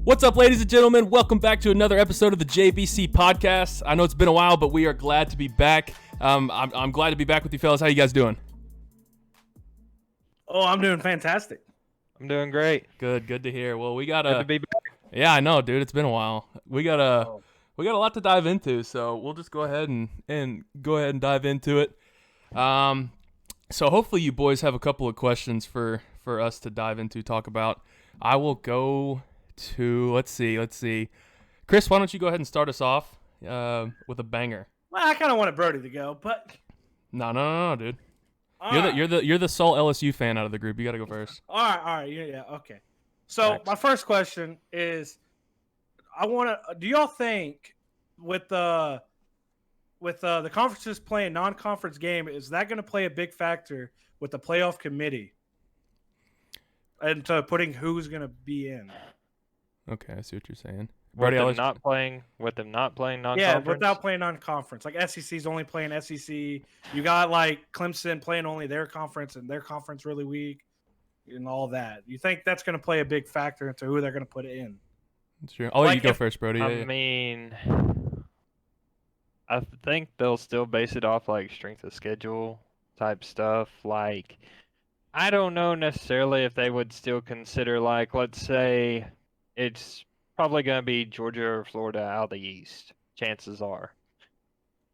What's up, ladies and gentlemen? Welcome back to another episode of the JBC podcast. I know it's been a while, but we are glad to be back. I'm glad to be back with you fellas. How you guys doing? Oh, I'm doing fantastic. I'm doing great. Good to hear. Well, we got Good to be back. Yeah, I know, dude. It's been a while. We got a lot to dive into, so we'll just go ahead and dive into it. So hopefully you boys have a couple of questions for us to dive into, talk about. I will go to let's see. Chris, why don't you go ahead and start us off with a banger? Well, I kind of wanted Brody to go, but No, dude. all You're the sole LSU fan out of the group. You got to go first. All right, yeah, okay. So Next. my first question is, do y'all think with the conferences playing non-conference game, is that going to play a big factor with the playoff committee and to putting who's going to be in? Okay, I see what you're saying. With them I'll- not playing non-conference. Yeah, without playing non-conference. Like SEC's only playing SEC. You got like Clemson playing only their conference and their conference really weak and all that. You think that's going to play a big factor into who they're going to put in? Sure. I'll let you Like go if- first, Brody. Yeah, I mean, I think they'll still base it off like strength of schedule type stuff. Like, I don't know necessarily if they would still consider, like, let's say it's probably going to be Georgia or Florida out of the East, chances are.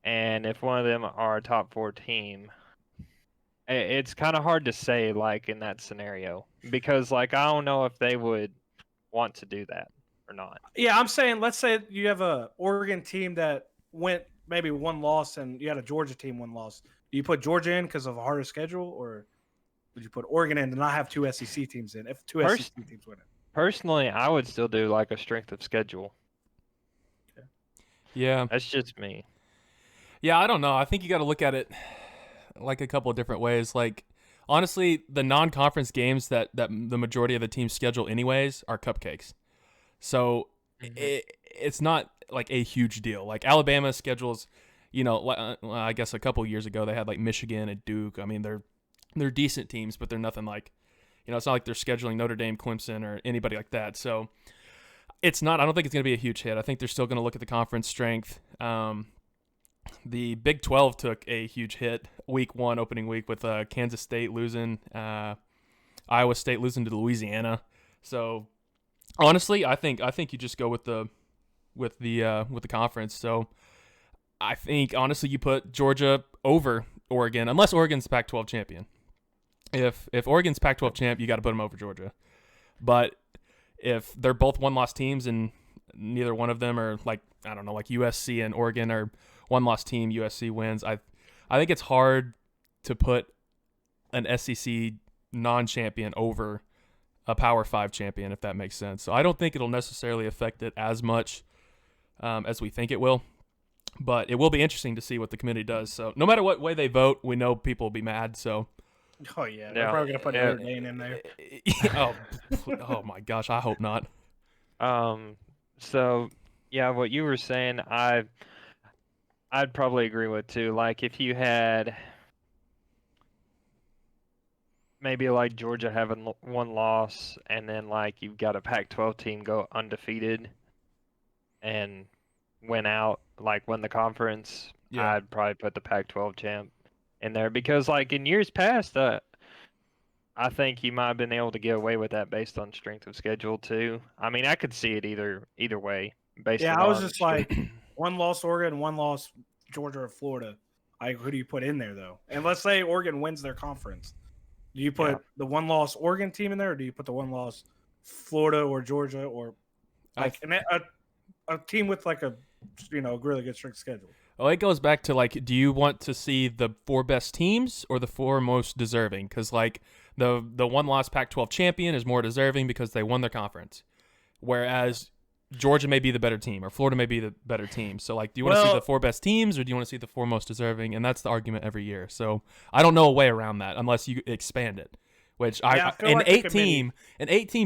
And if one of them are a top 4 team, it's kind of hard to say, like, in that scenario. Because, like, I don't know if they would want to do that or not. Yeah, I'm saying, let's say you have a Oregon team that went maybe one loss and you had a Georgia team one loss. Do you put Georgia in because of a harder schedule, or would you put Oregon in and not have 2 SEC teams in if 2 SEC teams win it? Personally, I would still do, like, a strength of schedule. yeah. That's just me. Yeah, I don't know. I think you got to look at it like a couple of different ways. Like, honestly, the non-conference games that the majority of the teams schedule anyways are cupcakes. So it's not like a huge deal. Like Alabama schedules, I guess a couple of years ago they had like Michigan and Duke. I mean, they're decent teams, but they're nothing like, it's not like they're scheduling Notre Dame, Clemson, or anybody like that. So it's not. I don't think it's going to be a huge hit. I think they're still going to look at the conference strength. The Big 12 took a huge hit week 1, opening week, with Kansas State losing, Iowa State losing to Louisiana. So honestly, I think you just go with the conference. So I think honestly you put Georgia over Oregon, unless Oregon's Pac-12 champion. If Oregon's Pac-12 champ, you got to put them over Georgia. But if they're both one-loss teams and neither one of them are like USC and Oregon are one-loss team, USC wins, I think it's hard to put an SEC non-champion over a Power 5 champion, if that makes sense. So I don't think it'll necessarily affect it as much as we think it will. But it will be interesting to see what the committee does. So no matter what way they vote, we know people will be mad. So Oh yeah, they're probably gonna put Notre Dame in there. oh my gosh, I hope not. So yeah, what you were saying, I'd probably agree with too. Like if you had maybe like Georgia having one loss, and then like you've got a Pac-12 team go undefeated and win the conference, Yeah. I'd probably put the Pac-12 champ in there, because like in years past, I think you might have been able to get away with that based on strength of schedule too. I mean, I could see it either way. Yeah, I was just like, one loss Oregon, one loss Georgia or Florida. Who do you put in there though? And let's say Oregon wins their conference. Do you put the one loss Oregon team in there, or do you put the one loss Florida or Georgia, or like a team with like a really good strength schedule? Well, it goes back to like, do you want to see the 4 best teams or the 4 most deserving? Because like the one-loss Pac-12 champion is more deserving because they won their conference, whereas Georgia may be the better team or Florida may be the better team. So like, do you want to see the 4 best teams, or do you want to see the 4 most deserving? And that's the argument every year. So I don't know a way around that unless you expand it, which I feel an like 8-team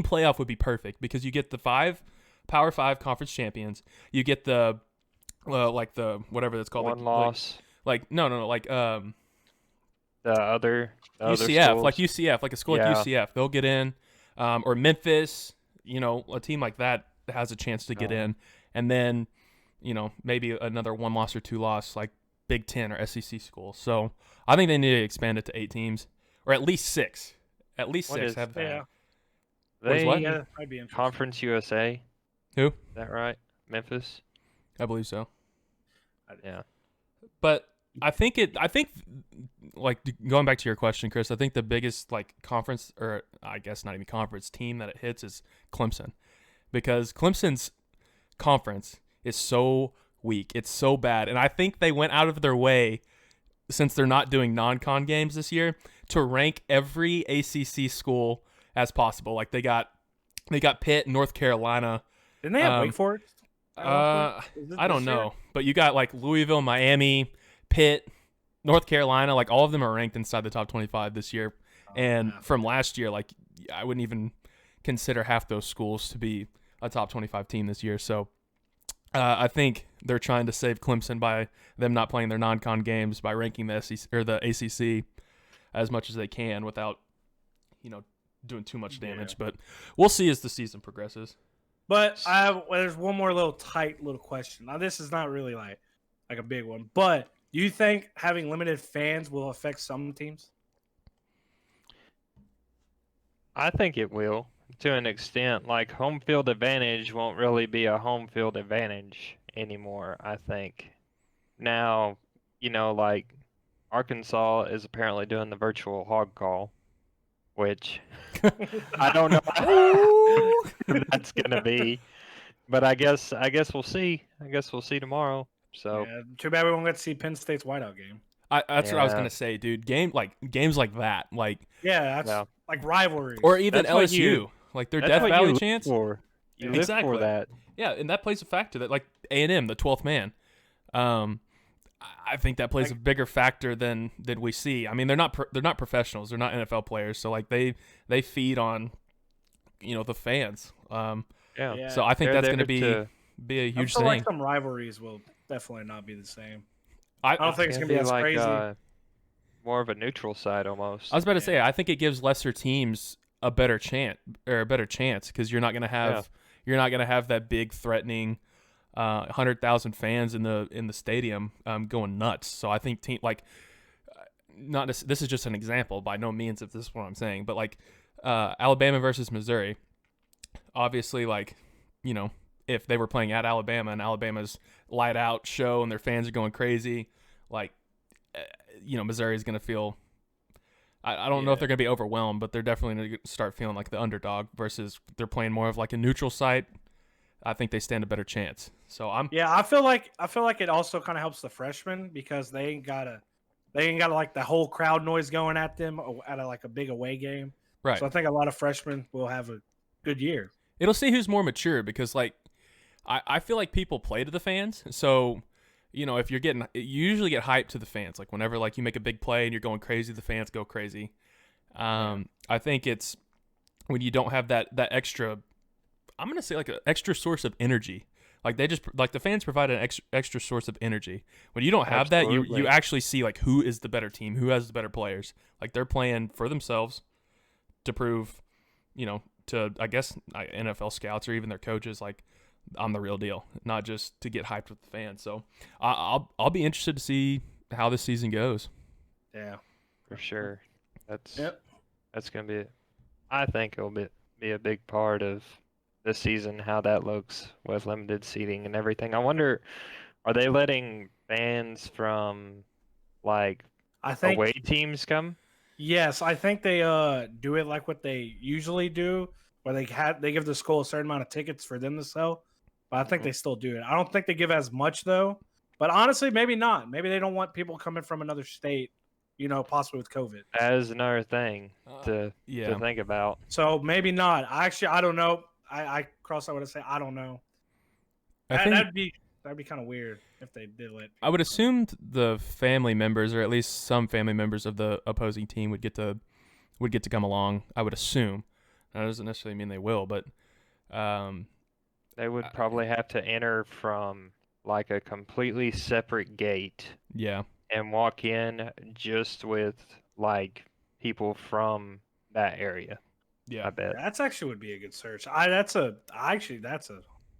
playoff would be perfect, because you get the 5 Power 5 conference champions, you get the like the whatever that's called, one like, loss. like The other UCF, schools. like UCF, like a school like UCF, they'll get in, or Memphis, a team like that has a chance to get Oh. in, and then maybe another 1 loss or 2 loss like Big Ten or SEC schools. So I think they need to expand it to 8 teams or at least 6. At least What 6. is- Have Yeah. What is what? They Yeah, that'd be interesting. Conference USA. Who? Is that right? Memphis. I believe so. Yeah. But I think like going back to your question, Chris, I think the biggest like conference, or I guess not even conference, team that it hits is Clemson, because Clemson's conference is so weak. It's so bad. And I think they went out of their way, since they're not doing non-con games this year, to rank every ACC school as possible. Like they got Pitt, North Carolina. Didn't they have Wake Forest? at one point? Is it I don't this year? know, but you got like Louisville, Miami, Pitt, North Carolina. Like all of them are ranked inside the top 25 this year. And from last year, like I wouldn't even consider half those schools to be a top 25 team this year. So I think they're trying to save Clemson by them not playing their non-con games by ranking the SEC or the ACC as much as they can without, doing too much damage. But we'll see as the season progresses. But there's one more tight little question. Now this is not really like a big one, but do you think having limited fans will affect some teams? I think it will, to an extent. Like, home field advantage won't really be a home field advantage anymore, I think. Now, like, Arkansas is apparently doing the virtual hog call, which I don't know how that's gonna be. But I guess we'll see. I guess we'll see tomorrow. So Yeah, too bad we won't get to see Penn State's whiteout game. That's what I was Yeah. gonna say, dude. Games like that, like Yeah, that's Yeah. like rivalries. or even That's what LSU, like their that's Death what you Valley live chance. for. You live Exactly. for that. Yeah, and that plays a factor. That like A&M, the 12th man. I think that plays a bigger factor than we see. I mean, they're not professionals. They're not NFL players. So like they feed on, the fans. Yeah. So I think They're that's there going to be a I huge feel thing. like some rivalries will definitely not be the same. I I don't think it's gonna be as like crazy. more of a neutral side almost. I was about to say, I think it gives lesser teams a better chance because you're not going to have that big threatening 100,000 fans in the stadium going nuts. So I think this is just an example, by no means if this is what I'm saying, but like Alabama versus Missouri, obviously, like, if they were playing at Alabama and Alabama's light out show and their fans are going crazy, like, Missouri is going to feel, I don't know if they're going to be overwhelmed, but they're definitely going to start feeling like the underdog versus they're playing more of like a neutral site. I think they stand a better chance. So I feel like it also kind of helps the freshmen because they ain't got like the whole crowd noise going at them at like a big away game. right. So I think a lot of freshmen will have a good year. It'll see who's more mature because, like, I feel like people play to the fans. So, if you're you usually get hyped to the fans. Like, whenever, like, you make a big play and you're going crazy, the fans go crazy. I think it's when you don't have that extra, I'm going to say, like, an extra source of energy. Like, the fans provide an extra source of energy. When you don't have that, you actually see, like, who is the better team, who has the better players. Like, they're playing for themselves to prove, to, I guess, NFL scouts or even their coaches, like, I'm the real deal, not just to get hyped with the fans. So I'll be interested to see how this season goes. Yeah, For sure. That's gonna be. I think it'll be a big part of this season how that looks with limited seating and everything. I wonder, are they letting fans from like I think away teams come? yes, I think they do it like what they usually do, where they give the school a certain amount of tickets for them to sell. But I think they still do it. I don't think they give as much though. But honestly, maybe not. Maybe they don't want people coming from another state, possibly with COVID. That is another thing to think about. So maybe not. I don't know. I cross out what I say. I don't know. That'd be kind of weird if they did let. I would assume the family members, or at least some family members of the opposing team, would get to come along. I would assume. That doesn't necessarily mean they will, but they would probably have to enter from like a completely separate gate. Yeah. And walk in just with like people from that area. Yeah. I bet. That's actually would be a good search. That's a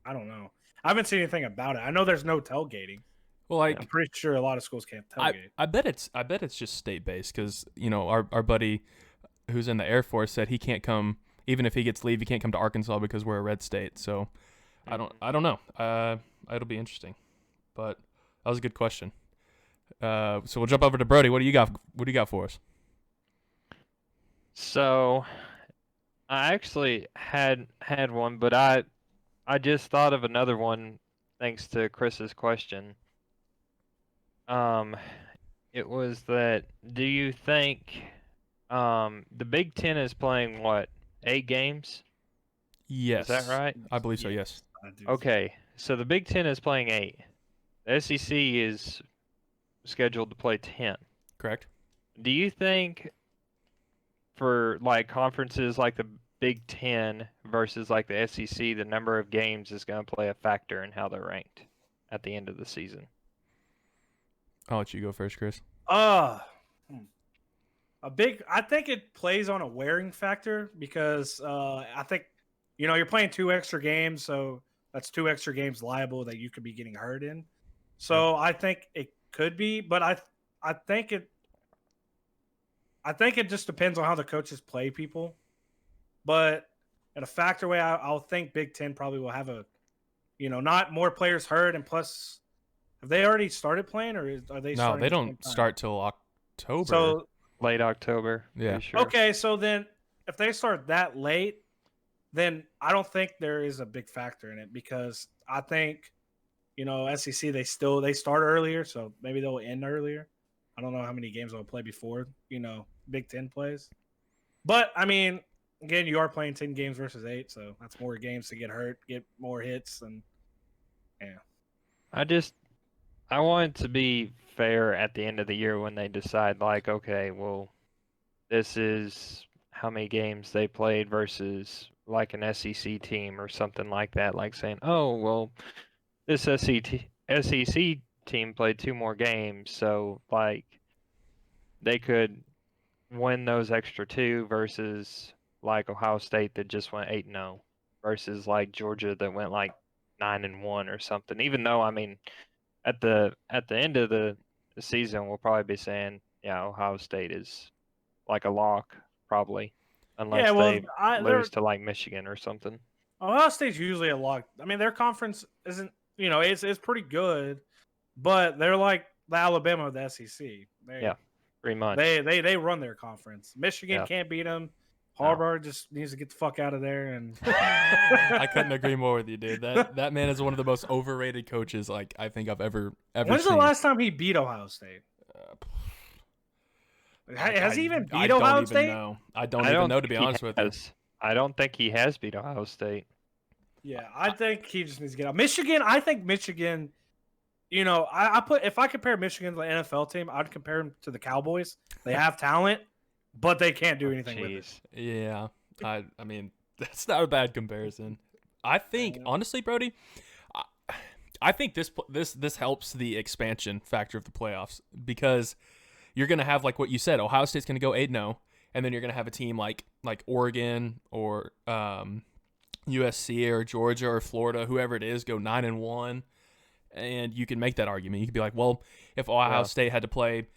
I don't know. I haven't seen anything about it. I know there's no tailgating. Well, like I'm pretty sure a lot of schools can't tailgate. I bet it's just state based because our buddy who's in the Air Force said he can't come even if he gets leave. He can't come to Arkansas because we're a red state. So I don't know. It'll be interesting, but that was a good question. So we'll jump over to Brody. What do you got? What do you got for us? So I actually had one, but I just thought of another one thanks to Chris's question. It was that, do you think the Big Ten is playing what, 8 games? Yes. Is that right? I believe so, yes. Okay, so the Big Ten is playing 8. The SEC is scheduled to play 10. Correct. Do you think for like conferences like the Big Ten versus like the SEC, the number of games is going to play a factor in how they're ranked at the end of the season? I'll let you go first, Chris. I think it plays on a wearing factor because I think you're playing 2 extra games, so that's 2 extra games liable that you could be getting hurt in. So I think it could be, but I think it just depends on how the coaches play people. But in a factor way, I'll think Big Ten probably will have a, not more players hurt, and plus, have they already started playing, or are they? No, they don't start till October. So late October. Yeah. Sure. Okay, so then if they start that late, then I don't think there is a big factor in it because I think, SEC they start earlier, so maybe they'll end earlier. I don't know how many games they'll play before Big Ten plays, but I mean, again, you are playing 10 games versus 8, so that's more games to get hurt, get more hits, and yeah. I want it to be fair at the end of the year when they decide, like, okay, well, this is how many games they played versus like an SEC team or something like that, like saying, oh, well, this SEC team played 2 more games, so like they could win those extra 2 versus like Ohio State that just went 8-0 versus like Georgia that went like 9-1 or something. Even though, I mean, at the end of the season, we'll probably be saying, yeah, Ohio State is like a lock, probably, unless they lose to like Michigan or something. Ohio State's usually a lock. I mean, their conference isn't, it's pretty good, but they're like the Alabama of the SEC. Yeah, pretty much. They run their conference. Michigan can't beat them. Harbaugh just needs to get the fuck out of there. And I couldn't agree more with you, dude. That man is one of the most overrated coaches like I think I've ever When's seen. the last time he beat Ohio State? Has he even beat Ohio State? I don't even know, to be honest with you. I don't think he has beat Ohio State. Yeah, I think he just needs to get out. Michigan, I think Michigan, if I compare Michigan to the NFL team, I'd compare them to the Cowboys. They have talent, but they can't do anything with it. Yeah, I mean, that's not a bad comparison. I think, honestly, Brody, I think this helps the expansion factor of the playoffs because you're going to have, like what you said, Ohio State's going to go 8-0, and then you're going to have a team like Oregon or USC or Georgia or Florida, whoever it is, go 9-1, and you can make that argument. You could be like, well, if Ohio State had to play,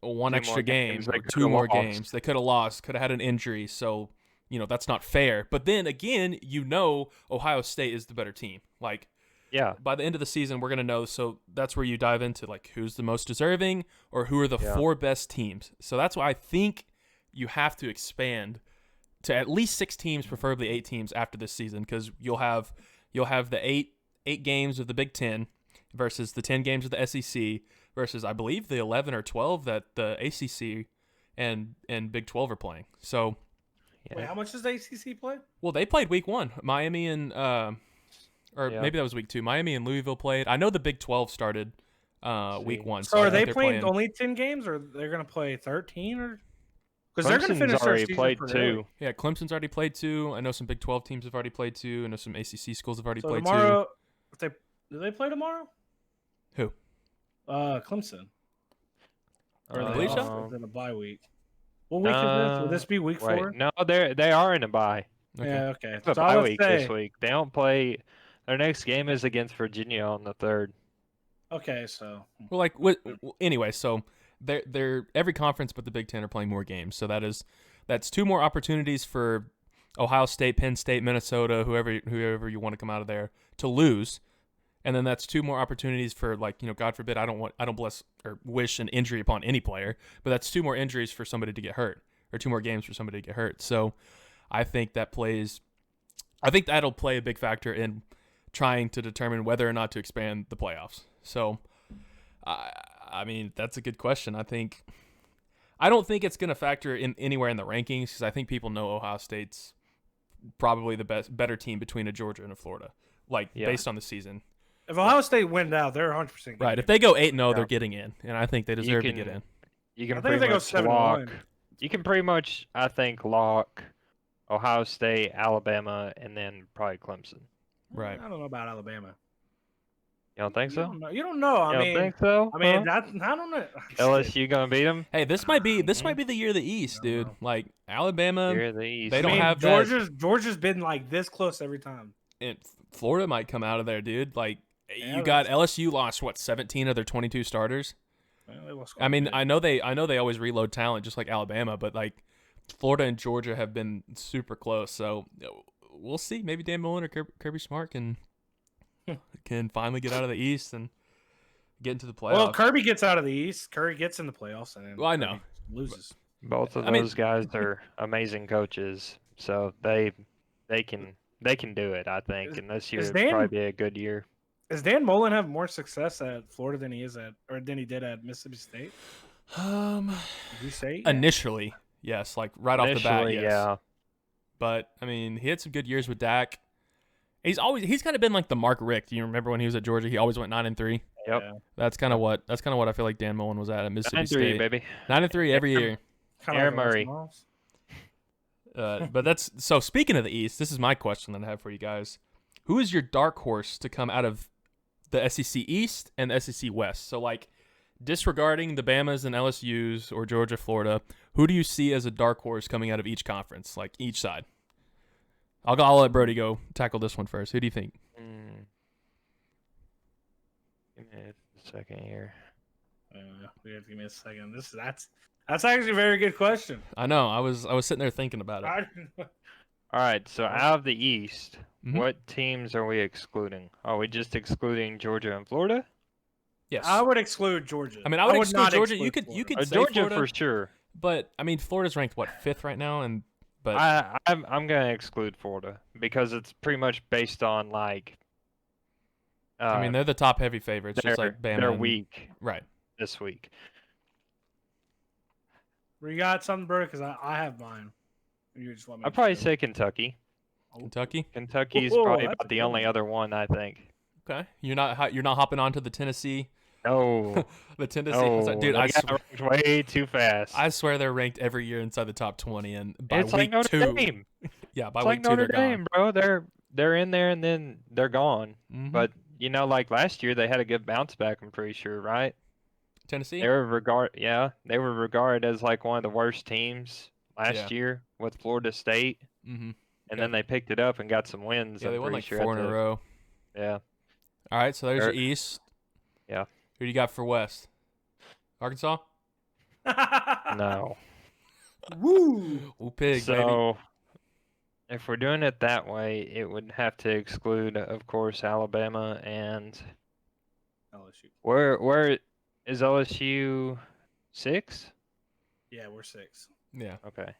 one extra game or 2 more games, they could have lost, could have had an injury, so that's not fair. But then again, Ohio State is the better team. Like, yeah, by the end of the season, we're gonna know. So that's where you dive into like who's the most deserving or who are the 4 best teams. So that's why I think you have to expand to at least 6 teams, preferably 8 teams after this season, because you'll have the 8 games of the Big Ten versus the 10 games of the SEC versus I believe the 11 or 12 that the ACC and Big 12 are playing. So, wait, how much does the ACC play? Well, they played week 1. Miami and maybe that was week 2. Miami and Louisville played. I know the Big 12 started week 1. So are they playing only 10 games, or they're going to play 13, or because they're going to finish their season played 2. Yeah, Clemson's already played 2. I know some Big 12 teams have already played 2. I know some ACC schools have already played 2. Tomorrow, do they play tomorrow? Who? Clemson. Or I believe so. In a bye week. What week is this? Will this be week 4? No, they are in a bye. Okay. Yeah, okay. It's a bye week this week. They don't play. Their next game is against Virginia on the 3rd. Okay, so Well, like anyway, so they're every conference but the Big Ten are playing more games, so that's 2 more opportunities for Ohio State, Penn State, Minnesota, whoever you want to come out of there to lose, and then that's 2 more opportunities for, like, God forbid, I don't bless or wish an injury upon any player, but that's 2 more injuries for somebody to get hurt, or 2 more games for somebody to get hurt. So I think that'll play a big factor in trying to determine whether or not to expand the playoffs. So, I mean, that's a good question. I don't think it's going to factor in anywhere in the rankings, because I think people know Ohio State's probably the better team between a Georgia and a Florida, based on the season. if Ohio State wins out, they're 100% Right. If they go 8-0, Yeah. they're getting in, and I think they deserve to get in. You can I think pretty if they go much 7-1. You can pretty much, I think, lock Ohio State, Alabama, and then probably Clemson. Right. I don't know about Alabama. You don't think You so? don't know. You don't know. You don't think so? I mean, Huh? I don't know. LSU gonna beat them? Hey, this might be the year of the East, dude. know. Like Alabama, You're the East. they I don't mean, have that. Georgia's been like this close every time. And Florida might come out of there, dude. Like, Yeah, you got LSU lost 17 of their 22 starters. Well, they lost I mean, quite a I know they always reload talent just like Alabama, but like Florida and Georgia have been super close. So we'll see. Maybe Dan Mullen or Kirby Smart can finally get out of the East and get into the playoffs. Well, Kirby gets out of the East. Curry gets in the playoffs, and then Well, I know. Kirby loses. Both of I mean- those guys are amazing coaches, so they can do it. I think, and this year is will Dan- probably be a good year. Does Dan Mullen have more success at Florida than he did at Mississippi State? Did you say? Initially, yes, like right off the bat, Initially, yes. yeah. But I mean, he had some good years with Dak. He's kind of been like the Mark Richt. Do you remember when he was at Georgia? He always went 9-3. Yep. Yeah. That's kind of what I feel like Dan Mullen was at Mississippi 9-3, State. baby. 9-3 every year. Kinda Aaron like Murray. Miles. But that's so. Speaking of the East, this is my question that I have for you guys. Who is your dark horse to come out of the SEC East and the SEC West? So, like, disregarding the Bamas and LSU's or Georgia, Florida, who do you see as a dark horse coming out of each conference, like each side? I'll let Brody go tackle this one first. Who do you think? Give me a second here. We have to give me a second. That's actually a very good question. I know. I was sitting there thinking about it. All right, so out of the East, Mhm. what teams are we excluding? Are we just excluding Georgia and Florida? Yes. I would exclude Georgia. I mean, I would exclude not Georgia. exclude You Florida. could say Georgia Florida, for sure. but I mean, Florida's ranked what, 5th right now, but I'm gonna exclude Florida because it's pretty much based on like. I mean, they're the top heavy favorites, just they're, like Bama. they're and- weak Right. this week. You got something, bro? Because I have mine. You just want me I'd to probably say- say Kentucky. Kentucky. Kentucky's Whoa, probably that's about the good. only other one I think. Okay. You're not hopping onto the Tennessee. No, The Tennessee. no, Dude, they got ranked way too fast. I swear they're ranked every year inside the top 20, and by it's week like Notre 2, Dame. yeah, by It's week like 2 Notre they're Dame, bro. They're in there and then they're gone. gone. Mhm. But like last year, they had a good bounce back. I'm pretty sure, right? Tennessee. They were regarded as like one of the worst teams last year with Florida State, Mm-hmm. and then they picked it up and got some wins. Yeah, they I'm won pretty like sure 4 in a row. Yeah. All right, so there's They're- your East. Yeah. Who do you got for West? Arkansas. No. Woo! Ooh, pig, baby. So, if we're doing it that way, it would have to exclude, of course, Alabama and LSU. where is LSU 6? Yeah, we're 6. Yeah, Okay.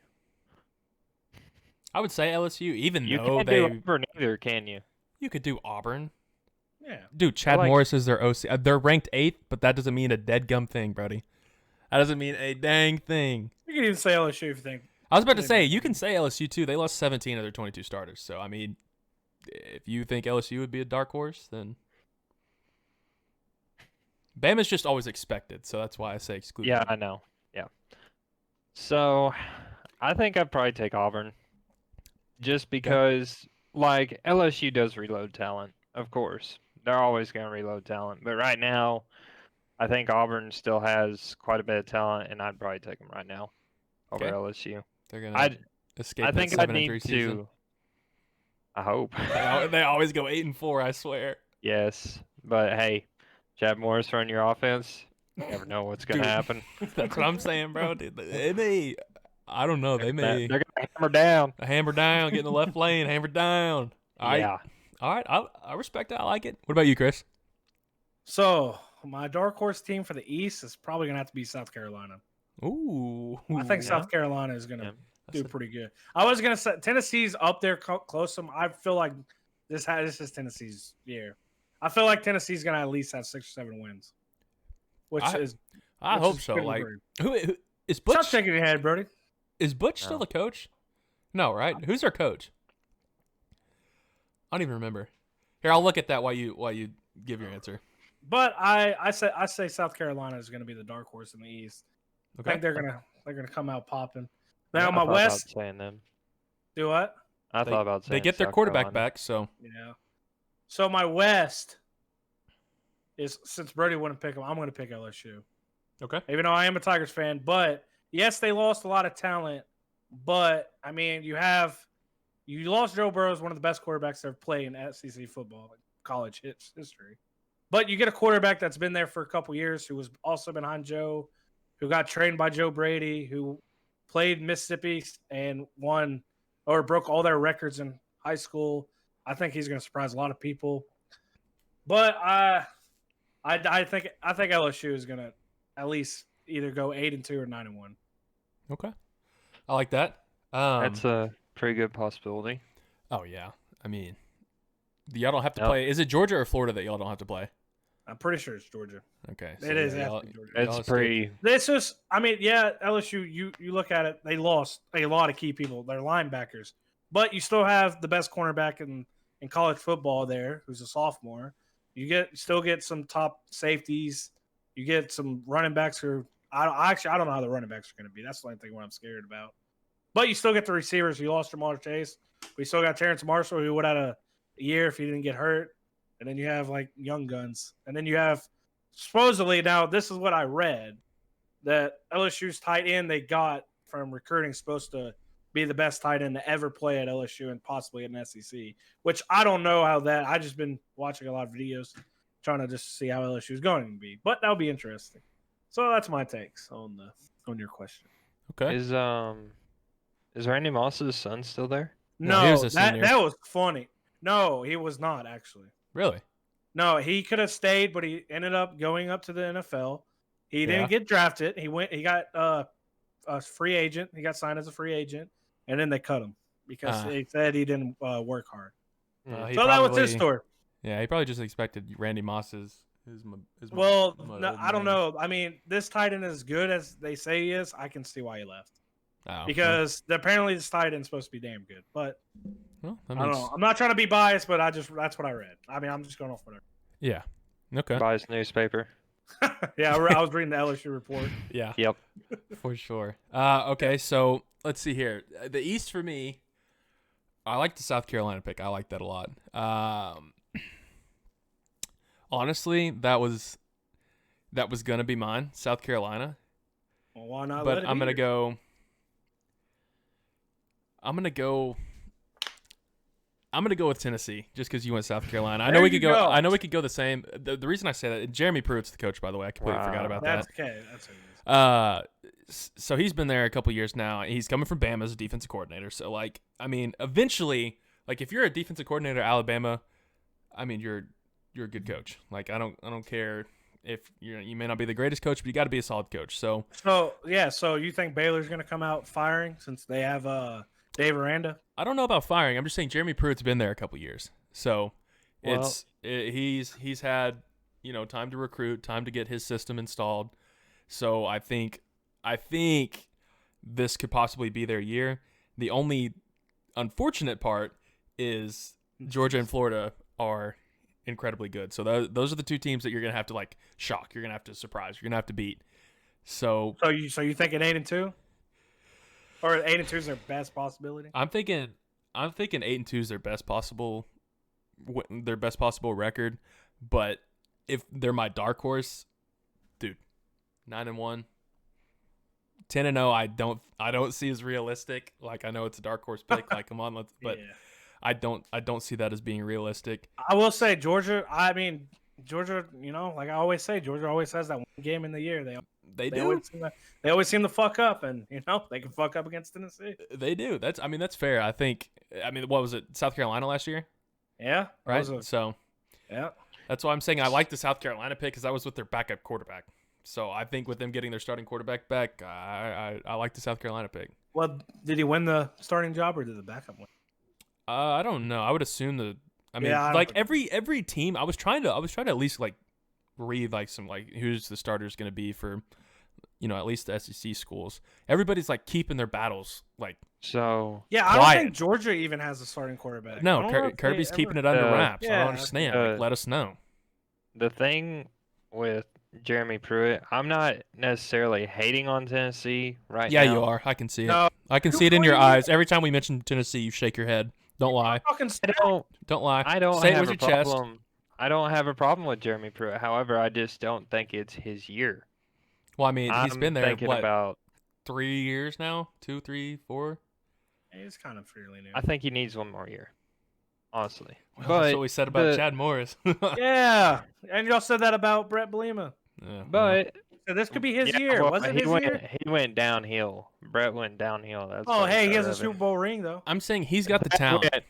I would say LSU, even You though can't do Auburn either, can you? you could do Auburn. Yeah. Dude, Chad like- Morris is their OC. They're ranked 8th, but that doesn't mean a dead gum thing, Brody. That doesn't mean a dang thing. You can even say LSU if you think. I was about to They- say, you can say LSU too. They lost 17 of their 22 starters. So, I mean, if you think LSU would be a dark horse, then Bama's just always expected. So that's why I say exclude. Yeah, them. I know. Yeah. So, I think I'd probably take Auburn. Just because, like, LSU does reload talent, of course. They're always going to reload talent. But right now, I think Auburn still has quite a bit of talent, and I'd probably take them right now over Okay. LSU. They're going I'd, to escape I that think I'd 7-3 need season. to. I hope. They always go 8-4. I swear. Yes, but hey, Chad Morris running your offense. You never know what's gonna Dude. happen. That's what I'm saying, bro. Dude, they may. I don't know. They may They're gonna hammer down. hammer down, get in the left lane, hammer down. All right. Yeah. All right. I respect it. I like it. What about you, Chris? So my dark horse team for the East is probably gonna have to be South Carolina. Ooh. I think Yeah. South Carolina is gonna Yeah. do pretty good. I was gonna say Tennessee's up there close to them. I feel like this is Tennessee's year. I feel like Tennessee's gonna at least have 6 or 7 wins, which I is hope so. good Like, for him. who is Stop Butch? shaking your head, Brody. Is Butch No. still the coach? No, right? Who's our coach? I don't even remember. Here, I'll look at that while you give your answer. But I say South Carolina is gonna be the dark horse in the East. I Okay. think they're gonna come out popping. Yeah, Now I my thought about West, saying them. do what? I thought about saying They get their South quarterback Carolina. back, so Yeah. So my West is, since Brody wouldn't pick them, I'm going to pick LSU. okay. Even though I am a Tigers fan, but yes, they lost a lot of talent. But I mean, you lost Joe Burrow, one of the best quarterbacks to ever play in SEC football, like college history. But you get a quarterback that's been there for a couple years, who was also behind Joe, who got trained by Joe Brady, who played Mississippi and won or broke all their records in high school. I think he's going to surprise a lot of people. But I think LSU is going to at least either go 8-2 or 9-1. Okay. I like that. That's a pretty good possibility. Oh yeah. I mean, y'all don't have to Yep. play. Is it Georgia or Florida that y'all don't have to play? I'm pretty sure it's Georgia. Okay. It is y'all- actually Georgia. y'all It's still- pretty. This is, I mean, yeah, LSU. You look at it, they lost a lot of key people. They're linebackers, but you still have the best cornerback in college football there, who's a sophomore. You still get some top safeties. You get some running backs who I don't know how the running backs are going to be. That's the only thing what I'm scared about. But you still get the receivers. You lost Jamar Chase. We still got Terrence Marshall, who would have a year if he didn't get hurt. And then you have like young guns. And then you have supposedly, now this is what I read, that LSU's tight end they got from recruiting is supposed to be the best tight end to ever play at LSU and possibly in SEC, which I don't know how that. I just been watching a lot of videos trying to just see how LSU is going to be, but that'll be interesting. So that's my takes on your question. Okay. Is Randy Moss's son still there? No, he No, was a senior. that was funny. No, he was not actually. Really? No, he could have stayed, but he ended up going up to the NFL. He Yeah. didn't get drafted. He got a free agent. He got signed as a free agent, and then they cut him because they said he didn't work hard. He So that was his probably- story. Yeah, he probably just expected Randy Moss's. Well, my no, old I don't man. know. I mean, this tight end is as good as they say he is. I can see why he left Oh, because apparently this tight end is supposed to be damn good. But well, that I don't makes- know. I'm not trying to be biased, but that's what I read. I mean, I'm just going off whatever. Yeah. Okay. Buy his newspaper. Yeah, I was reading the LSU report. Yeah. Yep. For sure. Okay, so let's see here. The East for me, I like the South Carolina pick. I like that a lot. Honestly, that was gonna be mine, South Carolina. Well, why not? But let it I'm be gonna yours? go. I'm gonna go with Tennessee just because you went South Carolina. I know There we you could go. go. I know we could go the same. The reason I say that, Jeremy Pruitt's the coach, by the way. I completely forgot about That's that. okay. That's what it is. So he's been there a couple years now. He's coming from Bama as a defensive coordinator. So like, I mean, eventually, like if you're a defensive coordinator at Alabama, I mean, you're a good coach. Like I don't care if you may not be the greatest coach, but you got to be a solid coach. So So you think Baylor's going to come out firing since they have Dave Aranda? I don't know about firing. I'm just saying Jeremy Pruitt's been there a couple years. So he's had, time to recruit, time to get his system installed. So I think this could possibly be their year. The only unfortunate part is Georgia and Florida are incredibly good. So those are the two teams that you're going to have to like shock. You're going to have to surprise. You're going to have to beat. So You thinking 8-2? Or 8-2 is their best possibility? I'm thinking 8-2 is their best possible record, but if they're my dark horse, dude, 9-1, 10-0, I don't see as realistic. Like I know it's a dark horse pick. Like come on, but Yeah. I don't see that as being realistic. I will say Georgia. I mean Georgia. Like I always say, Georgia always has that one game in the year. They They do. always seem to fuck up, and they can fuck up against Tennessee. They do. That's fair. I think. What was it? South Carolina last year, Yeah, right? So yeah. that's why I'm saying I like the South Carolina pick because that was with their backup quarterback. So I think with them getting their starting quarterback back, I like the South Carolina pick. Well, did he win the starting job or did the backup win? I don't know. I would assume that. I mean, Yeah, I don't like think- every team. I was trying to at least like read like some like who's the starters going to be for, at least the SEC schools. Everybody's like keeping their battles like. So Yeah, I quiet. don't think Georgia even has a starting quarterback. No, I don't know if Kirby's they keeping ever- it under Uh, wraps. I yeah, don't understand. Like, let us know. the thing with Jeremy Pruitt, I'm not necessarily hating on Tennessee right Yeah, now. you are. I can see it. No, I can you see it in your fucking- eyes. Every time we mention Tennessee, you shake your head. Don't lie. Fucking Don't lie. I don't Say it have with a your chest. problem. I don't have a problem with Jeremy Pruitt. However, I just don't think it's his year. Well, I mean, he's I'm been there thinking what about. 3 years now? 2, 3, 4. It's kind of fairly new. I think he needs one more year, honestly. Well, but that's what we said about the- Chad Morris. Yeah, and y'all said that about Brett Belima. Yeah, well, But So this could be his yeah, year. well, Was it he his went, year? He went downhill. Brett went downhill. That's Oh, what hey, he got has a of it. Super Bowl ring though. I'm saying he's got the Brett talent. went-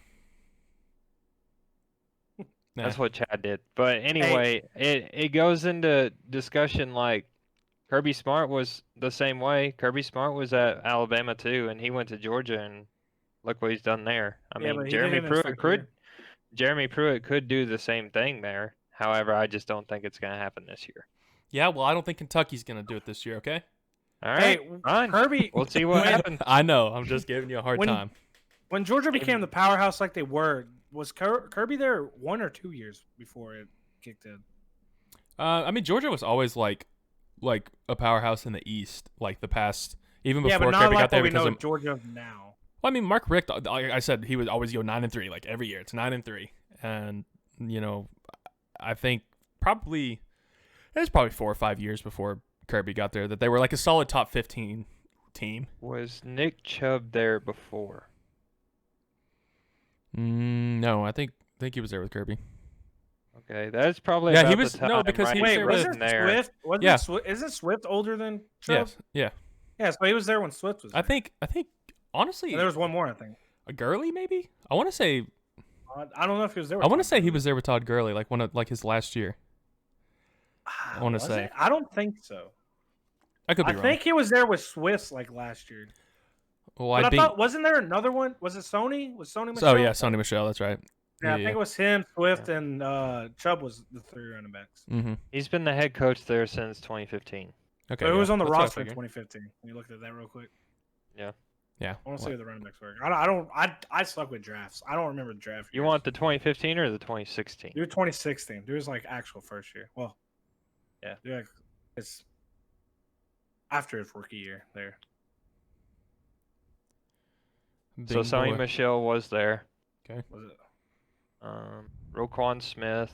Nah. That's what Chad did. But anyway, it goes into discussion like Kirby Smart was the same way. Kirby Smart was at Alabama too, and he went to Georgia, and look what he's done there. I Yeah, mean, but he did in his second year. Jeremy Pruitt could do the same thing there. However, I just don't think it's going to happen this year. Yeah, well, I don't think Kentucky's going to do it this year, okay? All Hey, right, fine. Kirby, We'll see what happens. I know. I'm just giving you a hard When- time. when Georgia became the powerhouse like they were, was Kirby there 1 or 2 years before it kicked in? I mean, Georgia was always like a powerhouse in the East, like the past, even Yeah, before but not Kirby like got there what we because know of. Georgia now. Well, I mean, Mark Richt, like I said, he would always go 9-3, like every year. It's 9-3, and I think it was probably 4 or 5 years before Kirby got there that they were like a solid top 15 team. Was Nick Chubb there before? No, I think he was there with Kirby. Okay, that's probably Yeah, about he the was- no, time because he right was Wait, there wasn't with- there. Swift? Wasn't Yeah. Isn't Swift older than Chubb? Yes, yeah. Yeah, so he was there when Swift was there. I think honestly, And there was one more, I think. a Gurley maybe. I want to say I don't know if he was there. I want to say he was there with Todd Gurley, like his last year. wanna Was say. it? I don't think so. I could be I wrong. think he was there with Swift like last year. Well, But I I think thought wasn't there another one? Was it Sony? Was Sony? so. Michel? Yeah, Sonny Michelle. That's right. Yeah, I think it was him, Swift, and Chubb was the 3 running backs. Mm-hmm. He's been the head coach there since 2015. Okay. So who was on the that's what I roster in figured. 2015? Can you look at that real quick? Yeah. I want to see What? who the running backs were. I suck with drafts. I don't remember the draft. You years. want the 2015 or the 2016? Do 2016. Do his like actual first year. Well, yeah, do like it's after his rookie year there. So Big Sonny boy. Michelle was there. Was it? Roquan Smith,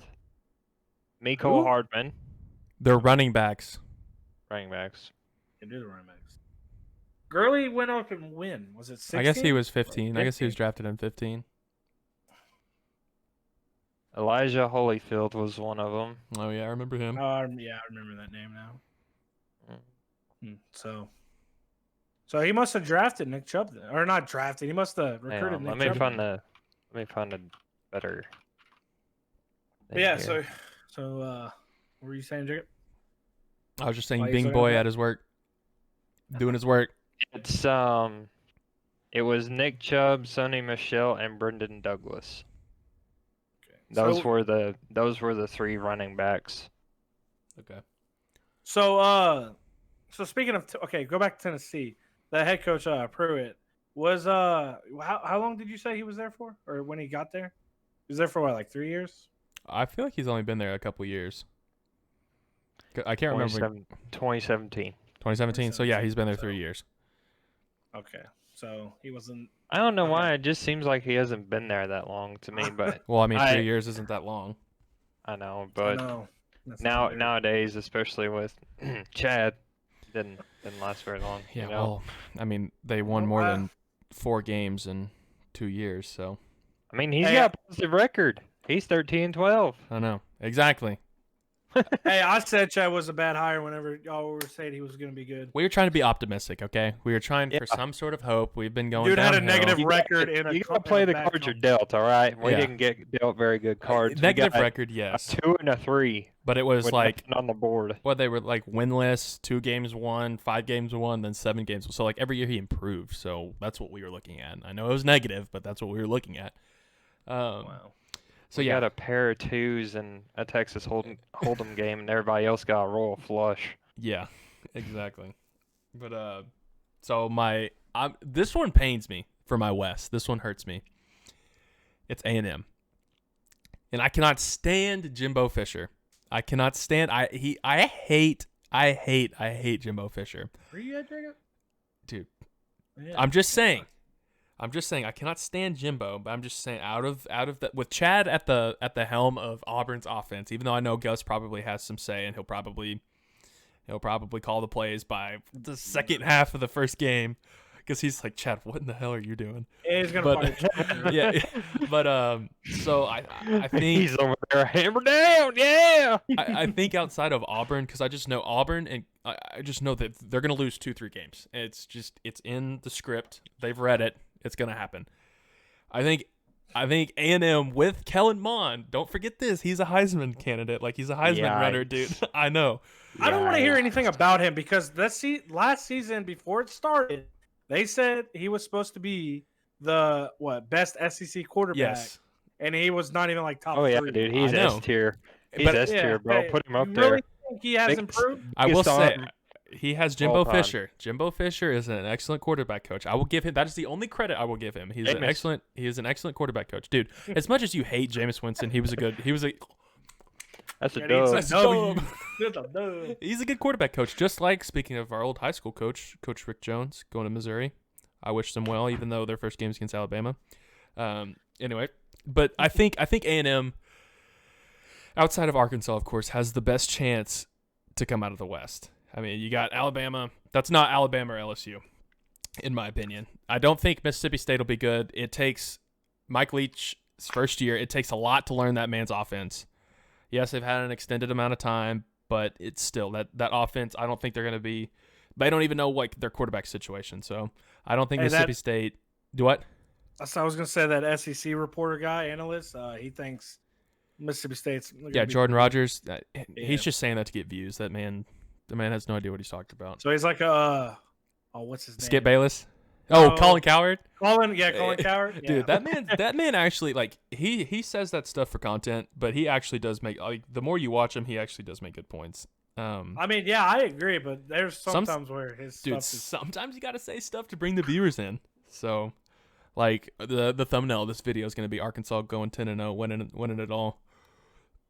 Miko Who? Hardman, They're running backs. running backs. They do the running backs. Gurley went up and win. Was it 16? I guess he was 15. I guess he was 15. drafted in 15. Elijah Holyfield was one of them. Oh yeah, I remember him. Yeah, I remember that name now. Mm. So he must have drafted Nick Chubb, then. Or not drafted. He must have Hang recruited on, Nick let me Chubb. find the. Let me find a better. thing Yeah. here. So what were you saying, Jacob? I was just saying, Why you Bing saying Boy that? at his work, doing his work. It's it was Nick Chubb, Sonny Michelle, and Brendan Douglas. Okay. Those were the 3 running backs. Okay. So speaking of okay, go back to Tennessee. The head coach Pruitt was how long did you say he was there for, or when he got there? He was there for what, like 3 years? I feel like he's only been there a couple years. I can't remember. 2017. 2017. So yeah, he's been there So- 3 years. Okay, so he wasn't. I don't know Okay. why. It just seems like he hasn't been there that long to me, but Well, I mean, 3 I- years isn't that long. I know. I But know. That's not fair. nowadays, especially with Chad, didn't last very long. Yeah. you know? Well, I mean, they won Well, more than 4 games in 2 years. So I mean, he's Hey, got a positive record. He's 13-12. I know exactly. Hey, I said Chad was a bad hire whenever y'all were saying he was going to be good. We were trying to be optimistic, okay? We were trying Yeah. for some sort of hope. We've been going Dude had a downhill. negative You record in a You gotta play the bad cards you're company. dealt, all right? We Yeah. didn't get dealt very good cards. Negative we got record, a yes. 2 and a 3 But it was with like nothing on the board. what they were like winless, 2 games won, 5 games won, then 7 games. So like every year he improved. So that's what we were looking at. I know it was negative, but that's what we were looking at. Wow. So We yeah, got a pair of 2s and a Texas Hold'em game, and everybody else got a royal flush. yeah, exactly. But so this one pains me for my West. This one hurts me. It's A&M, and I cannot stand Jimbo Fisher. I cannot stand. I hate Jimbo Fisher, Where you at, Jacob? dude. Yeah. I'm just saying I cannot stand Jimbo, but I'm just saying out of that with Chad at the helm of Auburn's offense, even though I know Gus probably has some say and he'll probably call the plays by the second half of the first game because he's like, Chad, what in the hell are you doing? Yeah, he's gonna But probably yeah, but so I think He's over there, hammer down, yeah. I think outside of Auburn, because I just know Auburn, and I just know that they're going to lose 2-3 games. It's in the script. They've read it. It's going to happen. I think A&M with Kellen Mond. Don't forget this. He's a Heisman candidate. Like he's a Heisman runner, dude. I know. I don't want to hear Yikes. anything about him because last season before it started, they said he was supposed to be the best SEC quarterback, Yes, and he was not even like top Oh, yeah, 3. dude. He's I know. S tier. He's But- S tier, bro. Hey, Put him up you there. really think he has Biggest- improved? I will biggest say arm he has all Jimbo time. Fisher. Jimbo Fisher is an excellent quarterback coach. I will give him. That is the only credit I will give him. He is an excellent quarterback coach, dude. As much as you hate Jameis Winston, he was a. That's a Yeah, dub. it's a Dub. W. It's a dub. He's a good quarterback coach. Just like speaking of our old high school coach, Coach Rick Jones, going to Missouri. I wish them well, even though their first game's against Alabama. Anyway, but I think A&M, outside of Arkansas, of course, has the best chance to come out of the West. I mean, you got Alabama. That's not Alabama or LSU, in my opinion. I don't think Mississippi State will be good. It takes Mike Leach's first year. It takes a lot to learn that man's offense. Yes, they've had an extended amount of time, but it's still that offense. I don't think they're going to be. They don't even know like their quarterback situation. So I don't think Mississippi State. Do what? So I was gonna say that SEC reporter guy, analyst, he thinks Mississippi State's Yeah, Jordan Rogers. Yeah. He's just saying that to get views. The man has no idea what he's talking about. So he's like what's his name? Skip Bayless. Oh, No. Colin Cowherd. Colin Cowherd. Dude, Yeah. that man actually like he says that stuff for content, but he actually does make like the more you watch him, he actually does make good points. I mean, yeah, I agree, but there's sometimes where his Dude, stuff is. sometimes you got to say stuff to bring the viewers in. So, like the thumbnail of this video is going to be Arkansas going 10-0, winning it all.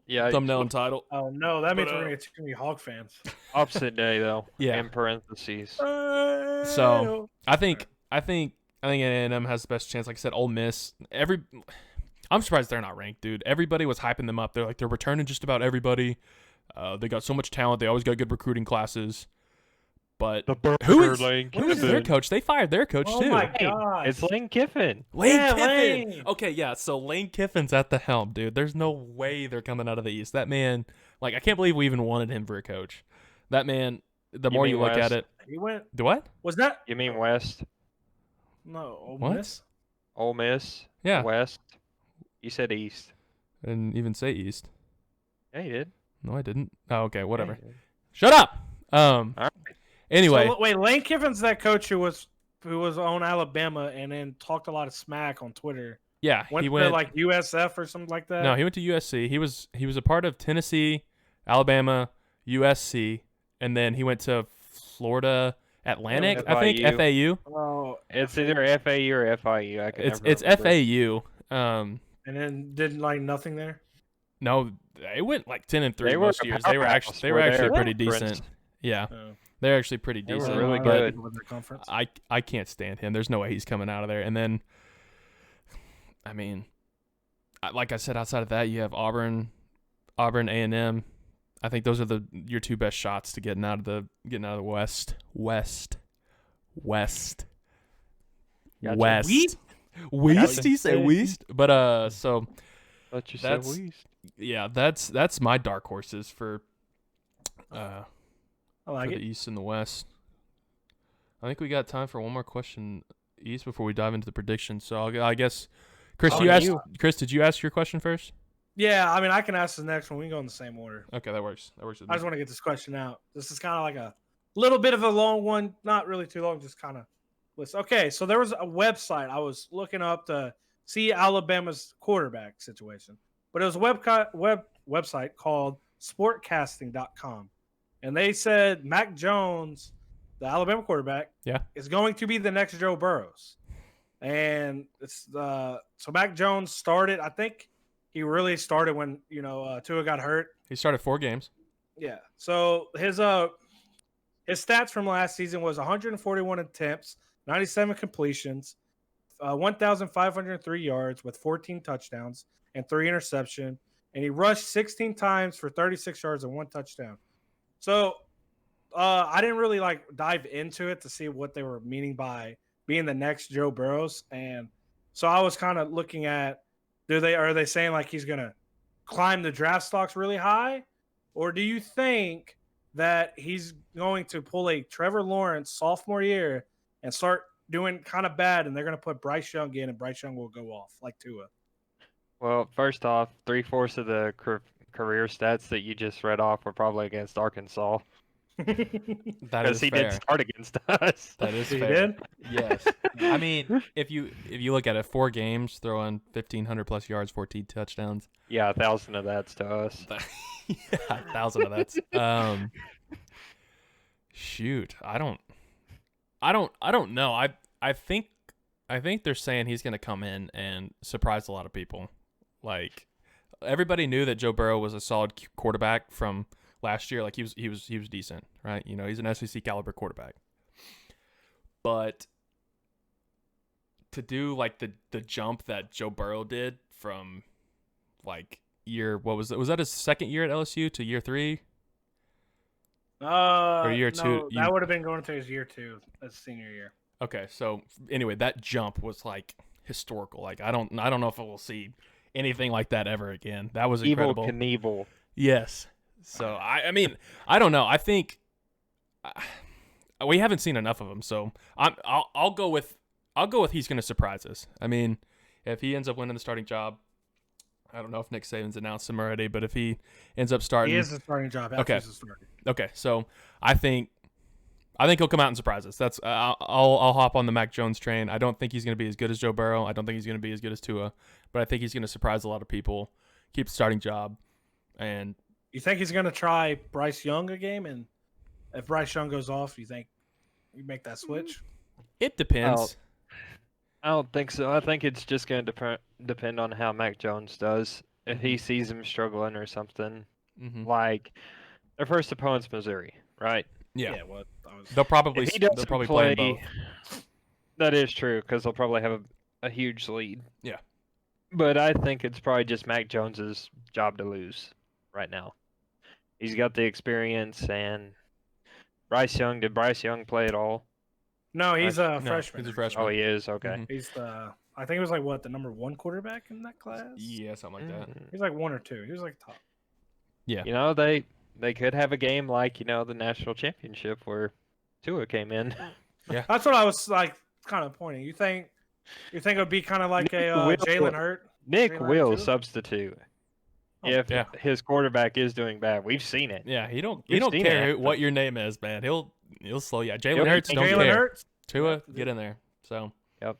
Yeah. Thumbnail and title. Oh no, that means But, we're gonna get too many Hog fans. Opposite day, though. Yeah. In parentheses. So I think A&M has the best chance. Like I said, Ole Miss. I'm surprised they're not ranked, dude. Everybody was hyping them up. They're like they're returning just about everybody. They got so much talent. They always got good recruiting classes. But who is their coach? They fired their coach Oh too. my Hey, god, it's Lane Kiffin. Lane Yeah, Kiffin. Lane. Okay, yeah. So Lane Kiffin's at the helm, dude. There's no way they're coming out of the East. That man, like, I can't believe we even wanted him for a coach. That man. The more mean you look West? at it, he went. do what? Was that You mean West? no? Ole What? Miss? Ole Miss? Yeah, West? You said East. and even say East. Yeah, you did. No, I didn't. Oh, okay, whatever. Yeah, you did. Shut up. right. Anyway, So, wait, Lane Kiffin's that coach who was on Alabama and then talked a lot of smack on Twitter. yeah, Went he to went like USF or something like that. No, he went to USC. He was a part of Tennessee, Alabama, USC, and then he went to Florida Atlantic, I think FIU. FAU. Oh, It's either FAU or FIU. I can It's never remember. FAU. and then did like nothing there. No, they went like 10-3 They were most a years. They were powerhouse. actually They're pretty conference. decent. Yeah, Oh. they're actually pretty They were decent. really but good. With their conference. I can't stand him. There's no way he's coming out of there. And then, I mean, like I said, outside of that, you have Auburn, A&M. I think those are your two best shots to getting out of the West. Gotcha. West. Weast? He said Weast? But so But you said that's Weast. yeah, that's my dark horses for I for like the it. East and the West. I think we got time for one more question, East, before we dive into the predictions. So I guess, Chris, Chris, did you ask your question first? Yeah, I mean, I can ask the next one. We can go in the same order. Okay, that works. That works. I just want to get this question out. This is kind of like a little bit of a long one, not really too long, just kind of list. Okay, so there was a website I was looking up to see Alabama's quarterback situation, but it was a website called sportcasting.com. And they said Mac Jones, the Alabama quarterback, Yeah. is going to be the next Joe Burrows. And it's so Mac Jones started, I think he really started when, Tua got hurt. He started 4 games. Yeah. So his stats from last season was 141 attempts, 97 completions, 1,503 yards with 14 touchdowns and 3 interceptions, and he rushed 16 times for 36 yards and 1 touchdown. So I didn't really dive into it to see what they were meaning by being the next Joe Burrows, and so I was kind of looking at are they saying he's gonna climb the draft stocks really high, or do you think that he's going to pull a Trevor Lawrence sophomore year and start doing kind of bad, and they're going to put Bryce Young in, and Bryce Young will go off like Tua? Well, first off, 3/4 of the career stats that you just read off were probably against Arkansas. That Because is he fair. did start against us. That is He fair. did? Yes. I mean, if you look at it, 4 games, throwing 1,500 plus yards, 14 touchdowns. Yeah, 1,000 of that's to us. Yeah, 1,000 of that's. Shoot, I don't know. I think they're saying he's going to come in and surprise a lot of people. Like, everybody knew that Joe Burrow was a solid quarterback from last year. Like, he was decent, right? He's an SEC caliber quarterback. But to do the jump that Joe Burrow did from was that his second year at LSU to year 3? Or year 2? No, that would have been going to his year 2, as senior year. Okay, so anyway, that jump was historical. I don't know if we'll see anything like that ever again. That was incredible. Evil Knievel. Yes. So I mean, I don't know. I think we haven't seen enough of him. So I'll go with he's going to surprise us. I mean, if he ends up winning the starting job, I don't know if Nick Saban's announced him already, but if he ends up starting, he is the starting job. Okay. Starting. Okay, so I think he'll come out and surprise us. That's I'll hop on the Mac Jones train. I don't think he's going to be as good as Joe Burrow. I don't think he's going to be as good as Tua, but I think he's going to surprise a lot of people, keep the starting job, and you think he's going to try Bryce Young a game, and if Bryce Young goes off, you think you make that switch? It depends. I don't think so. I think it's just going to depend on how Mac Jones does. If he sees him struggling or something, like their first opponent's Missouri, right? Yeah. Well, they'll probably play them both. That is true because they'll probably have a huge lead. Yeah. But I think it's probably just Mac Jones's job to lose right now. He's got the experience, and did Bryce Young play at all? No, he's a freshman. He's a freshman. Oh, he is? Okay. Mm-hmm. He's I think it was the number 1 quarterback in that class? Yeah, something like that. He's 1 or 2. He was top. Yeah. They could have a game like, the national championship where Tua came in. Yeah. That's what I was kind of pointing. You think it would be kind of like Jalen Hurt? Nick will substitute if his quarterback is doing bad. We've seen it. Yeah, he don't care what your name is, man. He'll slow you. Jalen Hurts don't care. Jalen Hurts? Tua, get in there. So. Yep.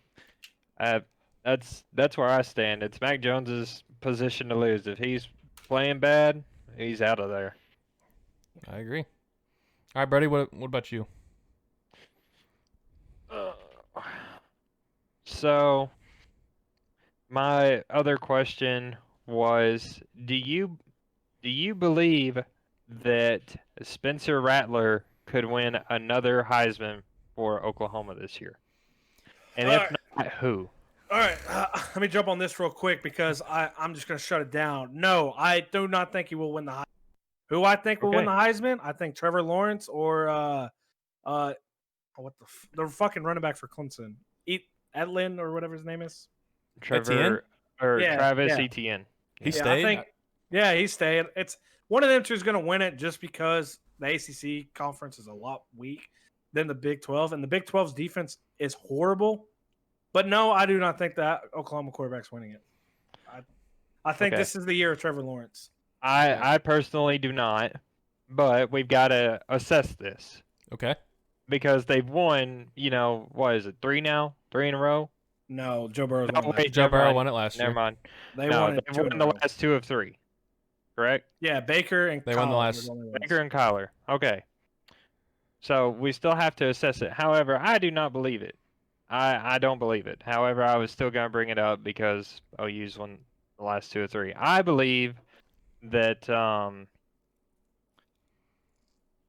That's where I stand. It's Mac Jones's position to lose. If he's playing bad, he's out of there. I agree. All right, Brady, what about you? So, my other question was, do you believe that Spencer Rattler could win another Heisman for Oklahoma this year? And if not, who? All right, let me jump on this real quick because I'm just going to shut it down. No, I do not think he will win the Heisman. Who I think will win the Heisman? I think Trevor Lawrence or the fucking running back for Clemson. Edlin or whatever his name is. Trevor or Yeah, Travis yeah. Etienne. He Yeah, I stayed. think. Yeah, he stayed. It's one of them two is going to win it just because the ACC conference is a lot weak than the Big 12, and the Big 12's defense is horrible. But no, I do not think that Oklahoma quarterback's winning it. I think Okay. this is the year of Trevor Lawrence. I personally do not, but we've got to assess this Okay. because they've won. What is it? 3 now? 3 in a row? No, Joe Burrow's No, won last. wait, Joe never Burrow mind. won it last Never year. mind. They No, won it they've 2 in won a the row. last 2 of 3. Correct? Yeah, Baker and They won the Colin last- were the only ones. Baker and Kyler. Okay. So we still have to assess it. However, I do not believe it. I don't believe it. However, I was still going to bring it up because OU's won the last 2 or 3. I believe that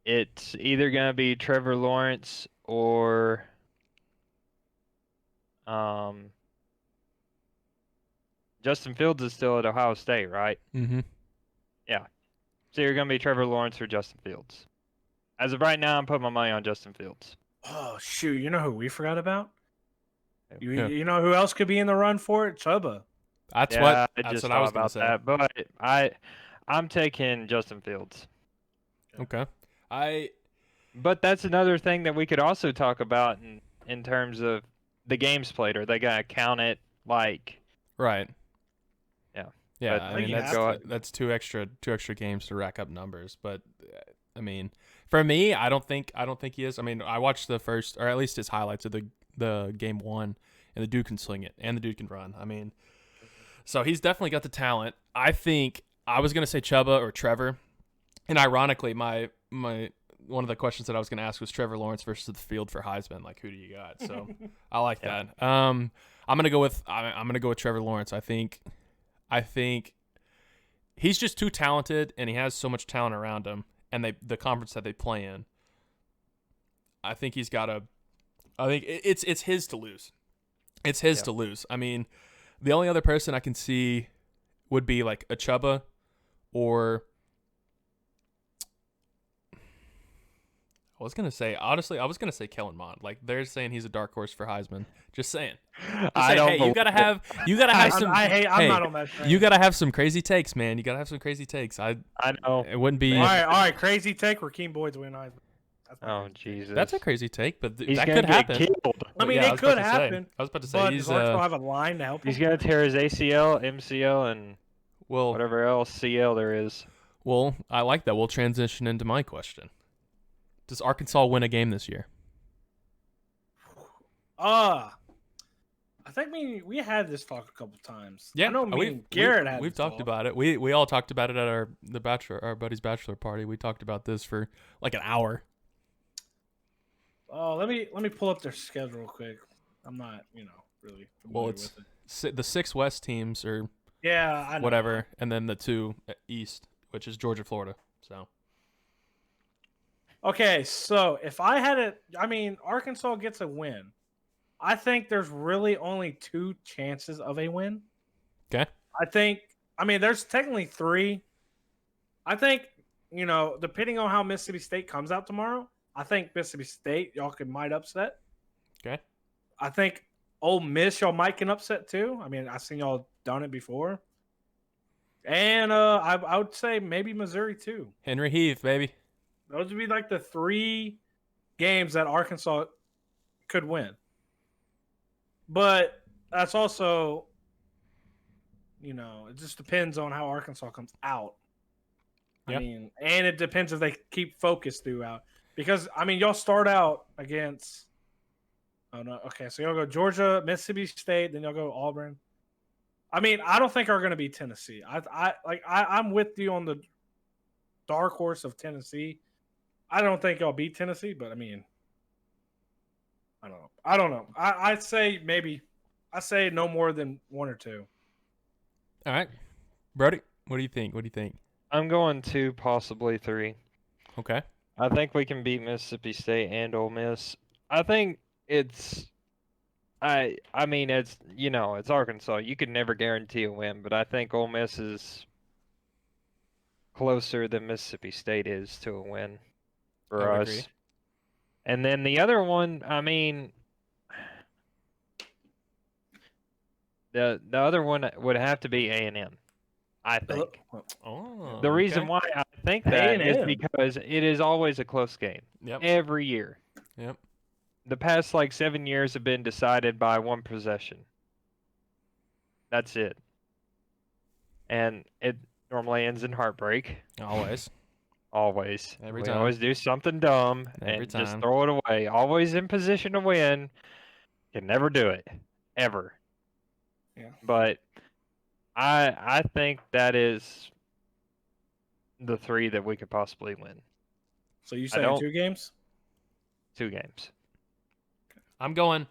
it's either going to be Trevor Lawrence or Justin Fields is still at Ohio State, right? Mm-hmm. So you're going to be Trevor Lawrence or Justin Fields. As of right now, I'm putting my money on Justin Fields. Oh shoot! You know who we forgot about? Yeah. You know who else could be in the run for it? Chuba. That's Yeah, what I that's just what I was thought gonna about say. that, but I'm taking Justin Fields. Okay. But that's another thing that we could also talk about in terms of the games played. Are they gonna count it like? Right. Yeah. Yeah, But I I think mean you that's have to. that's two extra games to rack up numbers, but I mean, for me, I don't think he is. I mean, I watched the first, or at least his highlights of the game one, and the dude can sling it and the dude can run. I mean, so he's definitely got the talent. I think I was gonna say Chuba or Trevor, and ironically, my one of the questions that I was gonna ask was Trevor Lawrence versus the field for Heisman. Like, who do you got? So I like Yeah. that. I'm gonna go with Trevor Lawrence. I think he's just too talented, and he has so much talent around him, and the conference that they play in. I think he's got a. I think it's his to lose. It's his to lose. I mean, the only other person I can see would be like a Chuba, or I was gonna say Kellen Mond. Like, they're saying he's a dark horse for Heisman. Just saying. I don't. Hey, you gotta have some. I'm not on that train. You gotta have some crazy takes, man. You gotta have some crazy takes. I know. It wouldn't be. All right. Crazy take. Rakeem Boyd's win Heisman. That's my Oh crazy take. Jesus. That's a crazy take, but He's that gonna could get happen. killed. I mean, Yeah, it was could about to say. happen. I was about to say But he's does Arkansas have a line to help him? He's gonna tear his ACL, MCL, and whatever else CL there is. Well, I like that. We'll transition into my question. Does Arkansas win a game this year? I think we had this talk a couple times. Yeah, I know me and Garrett had we've this talked talk. about it. We all talked about it at our buddy's bachelor party. We talked about this for like an hour. Oh, let me pull up their schedule real quick. I'm not, really familiar Well, it's with it. the 6 West teams or Yeah, I know. whatever, and then the 2 East, which is Georgia, Florida. So Okay, so if I had it, Arkansas gets a win. I think there's really only 2 chances of a win. okay, There's technically 3. I think, depending on how Mississippi State comes out tomorrow, I think Mississippi State y'all might upset. okay, I think Ole Miss y'all might can upset too. I've seen y'all done it before. And I would say maybe Missouri too. Henry Heath, baby. Those would be like the 3 games that Arkansas could win. But that's also, it just depends on how Arkansas comes out. Yeah. And it depends if they keep focused throughout. Because, y'all start out against – oh, no. Okay, so y'all go Georgia, Mississippi State, then y'all go Auburn. I don't think are going to be Tennessee. I'm with you on the dark horse of Tennessee. I don't think y'all beat Tennessee, but, I don't know. I'd say maybe – I say no more than 1 or 2. All right, Brody, what do you think? I'm going 2, possibly 3. Okay, I think we can beat Mississippi State and Ole Miss. I think it's it's Arkansas. You could never guarantee a win, but I think Ole Miss is closer than Mississippi State is to a win for I would us. agree. And then the other one, The other one would have to be A&M, I think. Oh, The reason okay. why I think that is A&M. because it is always a close game. Yep. Every year. Yep. The past 7 years have been decided by one possession. That's it. And it normally ends in heartbreak. Always. Always. Every We time. always do something dumb Every and just time. throw it away. Always in position to win. Can never do it. Ever. Yeah. But I think that is the 3 that we could possibly win. So you I saying don't- 2 games? 2 games. I'm going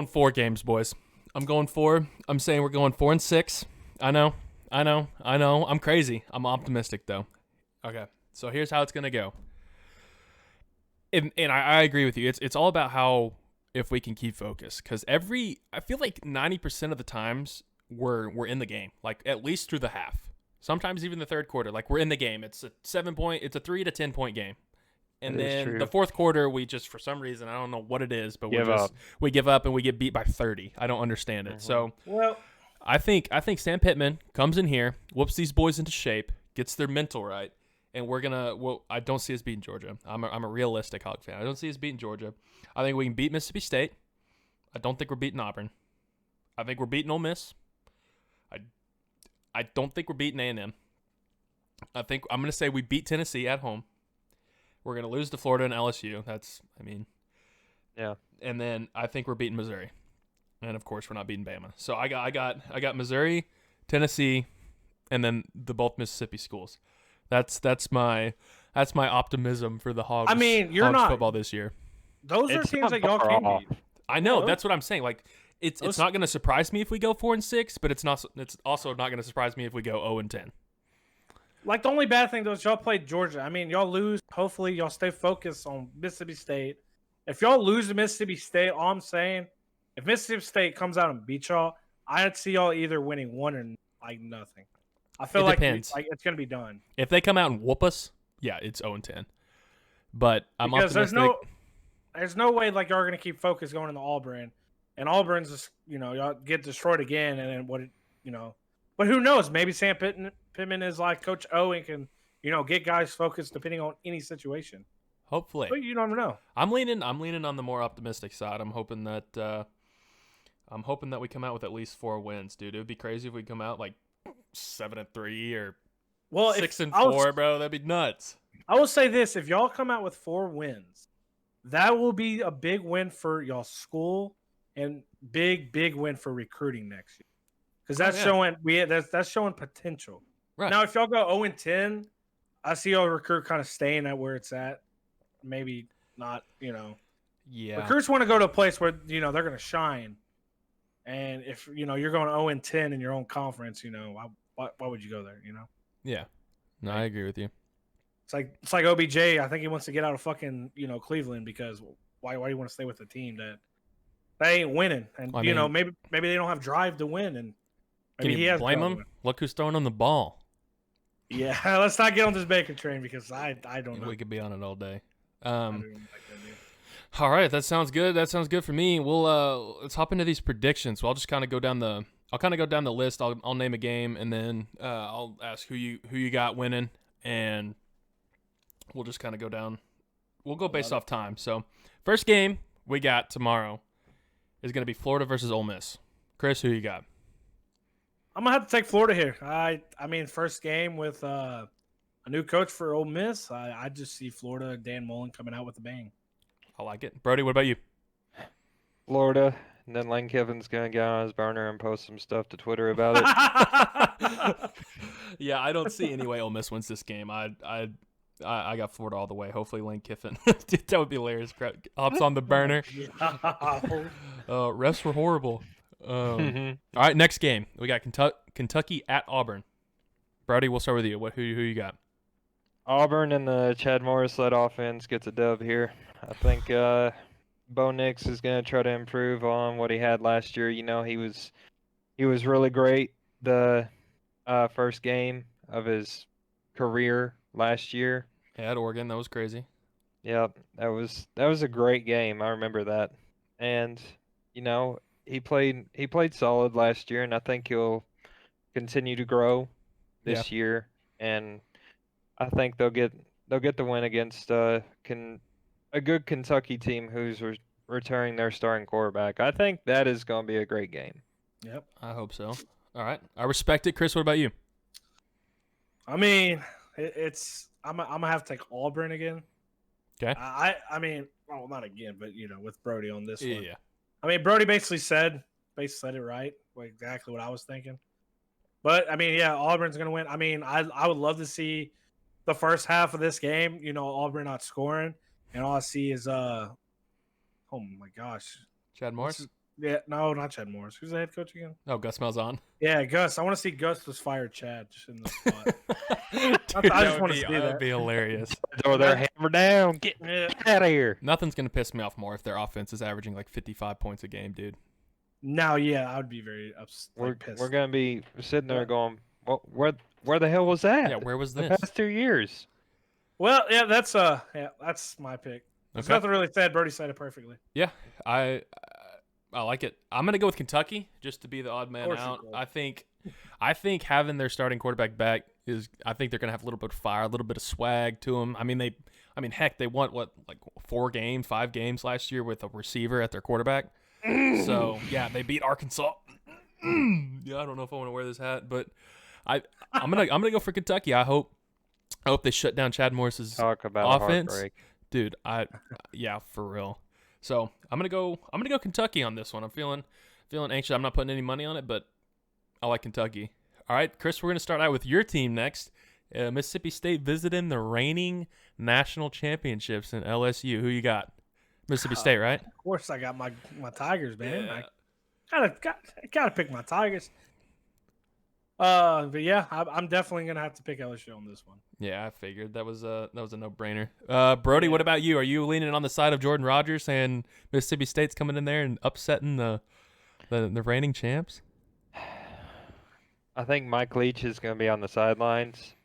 4 games, boys. I'm going 4. I'm saying we're going 4 and 6. I know. I'm crazy. I'm optimistic though. Okay. So here's how it's gonna go. And I agree with you. It's all about how if we can keep focus. Because I feel like 90% of the times we're in the game. Like at least through the half. Sometimes even the third quarter. Like we're in the game. It's a 3 to 10 point game. And That is then true. the fourth quarter, we just, for some reason, I don't know what it is, but Give we give up and we get beat by 30. I don't understand it. Mhm. So Well, I think Sam Pittman comes in here, whoops these boys into shape, gets their mental right, and I don't see us beating Georgia. I'm a realistic Hog fan. I don't see us beating Georgia. I think we can beat Mississippi State. I don't think we're beating Auburn. I think we're beating Ole Miss. I don't think we're beating A&M. I'm going to say we beat Tennessee at home. We're going to lose to Florida and LSU. Yeah. And then I think we're beating Missouri. And of course, we're not beating Bama. So I got Missouri, Tennessee, and then the both Mississippi schools. That's my optimism for the Hogs. I mean, you're Hogs not- football this year. those are It's teams not that y'all far can off. beat. I know Yeah, that's what I'm saying. Like it's those- not going to surprise me if we go 4 and 6, but it's also not going to surprise me if we go 0 and 10. Like the only bad thing though is y'all played Georgia. I mean, y'all lose. Hopefully, y'all stay focused on Mississippi State. If y'all lose to Mississippi State, all I'm saying, if Mississippi State comes out and beat y'all, I'd see y'all either winning 1 or nothing. I feel It like depends. it's gonna be done If they come out and whoop us, yeah, it's 0 and 10. But I'm because optimistic. there's no way like y'all are gonna keep focused going into Auburn, and Auburn's just y'all get destroyed again, and then But who knows? Maybe Sam Pittman is like Coach O and can get guys focused depending on any situation. Hopefully. But you don't know. I'm leaning on the more optimistic side. I'm hoping that we come out with at least 4 wins, dude. It would be crazy if we come out like 7-3 or Well, 6-4, bro. That'd be nuts. I will say this: if y'all come out with 4 wins, that will be a big win for y'all school and big win for recruiting next year. Because that's showing that's showing potential. Right. Now, if y'all go 0 and 10, I see y'all recruit kind of staying at where it's at. Maybe not, Yeah. Recruits want to go to a place where they're going to shine. And if you're going 0 and 10 in your own conference, why would you go there? Yeah. No, I agree with you. It's like OBJ. I think he wants to get out of fucking Cleveland because why do you want to stay with a team that ain't winning? And I mean, maybe they don't have drive to win. And maybe can he you has blame drive to him? win. Look who's throwing him the ball. Yeah, let's not get on this Baker train because I don't know. We could be on it all day. I don't even like that dude. All right, that sounds good. That sounds good for me. We'll let's hop into these predictions. So I'll just kind of go down the list. I'll name a game and then I'll ask who you got winning, and we'll just kind of go down. We'll go based off time. So first game we got tomorrow is going to be Florida versus Ole Miss. Chris, who you got? I'm gonna have to take Florida here. I mean, first game with a new coach for Ole Miss. I just see Florida, Dan Mullen coming out with a bang. I like it. Brody, what about you? Florida, and then Lane Kiffin's gonna get on his burner and post some stuff to Twitter about it. Yeah, I don't see any way Ole Miss wins this game. I got Florida all the way. Hopefully Lane Kiffin. Dude, that would be hilarious. Hops on the burner. Refs were horrible. All right, next game. We got Kentucky at Auburn. Brody, we'll start with you. Who you got? Auburn and the Chad Morris-led offense gets a dub here. I think Bo Nix is going to try to improve on what he had last year. He was really great the first game of his career last year. At Oregon, that was crazy. Yep, that was a great game. I remember that. And played solid last year, and I think he'll continue to grow this year. And I think they'll get the win against a good Kentucky team who's returning their starting quarterback. I think that is going to be a great game. Yep. I hope so. All right. I respect it. Chris, what about you? I mean, it's I'm gonna have to take Auburn again. Okay. I mean, well, not again, but with Brody on this one. Yeah. I mean, Brody basically said it right, exactly what I was thinking. But I mean, yeah, Auburn's gonna win. I mean, I would love to see the first half of this game. Auburn not scoring, and all I see is oh my gosh, Chad Morris? Yeah, no, not Chad Morris. Who's the head coach again? Oh, Gus Malzahn. Yeah, Gus. I want to see Gus just fire Chad just in the spot. Dude, I just want to see that that. would be hilarious. Throw their hammer down. Get out of here. Nothing's going to piss me off more if their offense is averaging like 55 points a game, dude. Now, yeah, I would be very pissed. We're going to be sitting there going, well, where the hell was that? Yeah, where was the this? past 2 years? Well, yeah, that's my pick. There's nothing really said. Brody said it perfectly. Yeah, I like it. I'm gonna go with Kentucky just to be the odd man out. I think having their starting quarterback back I think they're gonna have a little bit of fire, a little bit of swag to them. I mean, heck, they won like 5 games last year with a receiver at their quarterback. So yeah, they beat Arkansas. Yeah, I don't know if I want to wear this hat, but I'm gonna go for Kentucky. I hope they shut down Chad Morris's Talk about offense, heartbreak. dude. Yeah, for real. So I'm gonna go Kentucky on this one. I'm feeling anxious. I'm not putting any money on it, but I like Kentucky. All right, Chris, we're gonna start out with your team next. Mississippi State visiting the reigning national championships in LSU. Who you got? Mississippi State, right? Of course, I got my Tigers, man. Yeah. I gotta pick my Tigers. But yeah, I'm definitely gonna have to pick LSU on this one. Yeah, I figured that was a no-brainer. Brody, what about you? Are you leaning on the side of Jordan Rodgers and Mississippi State's coming in there and upsetting the reigning champs? I think Mike Leach is going to be on the sidelines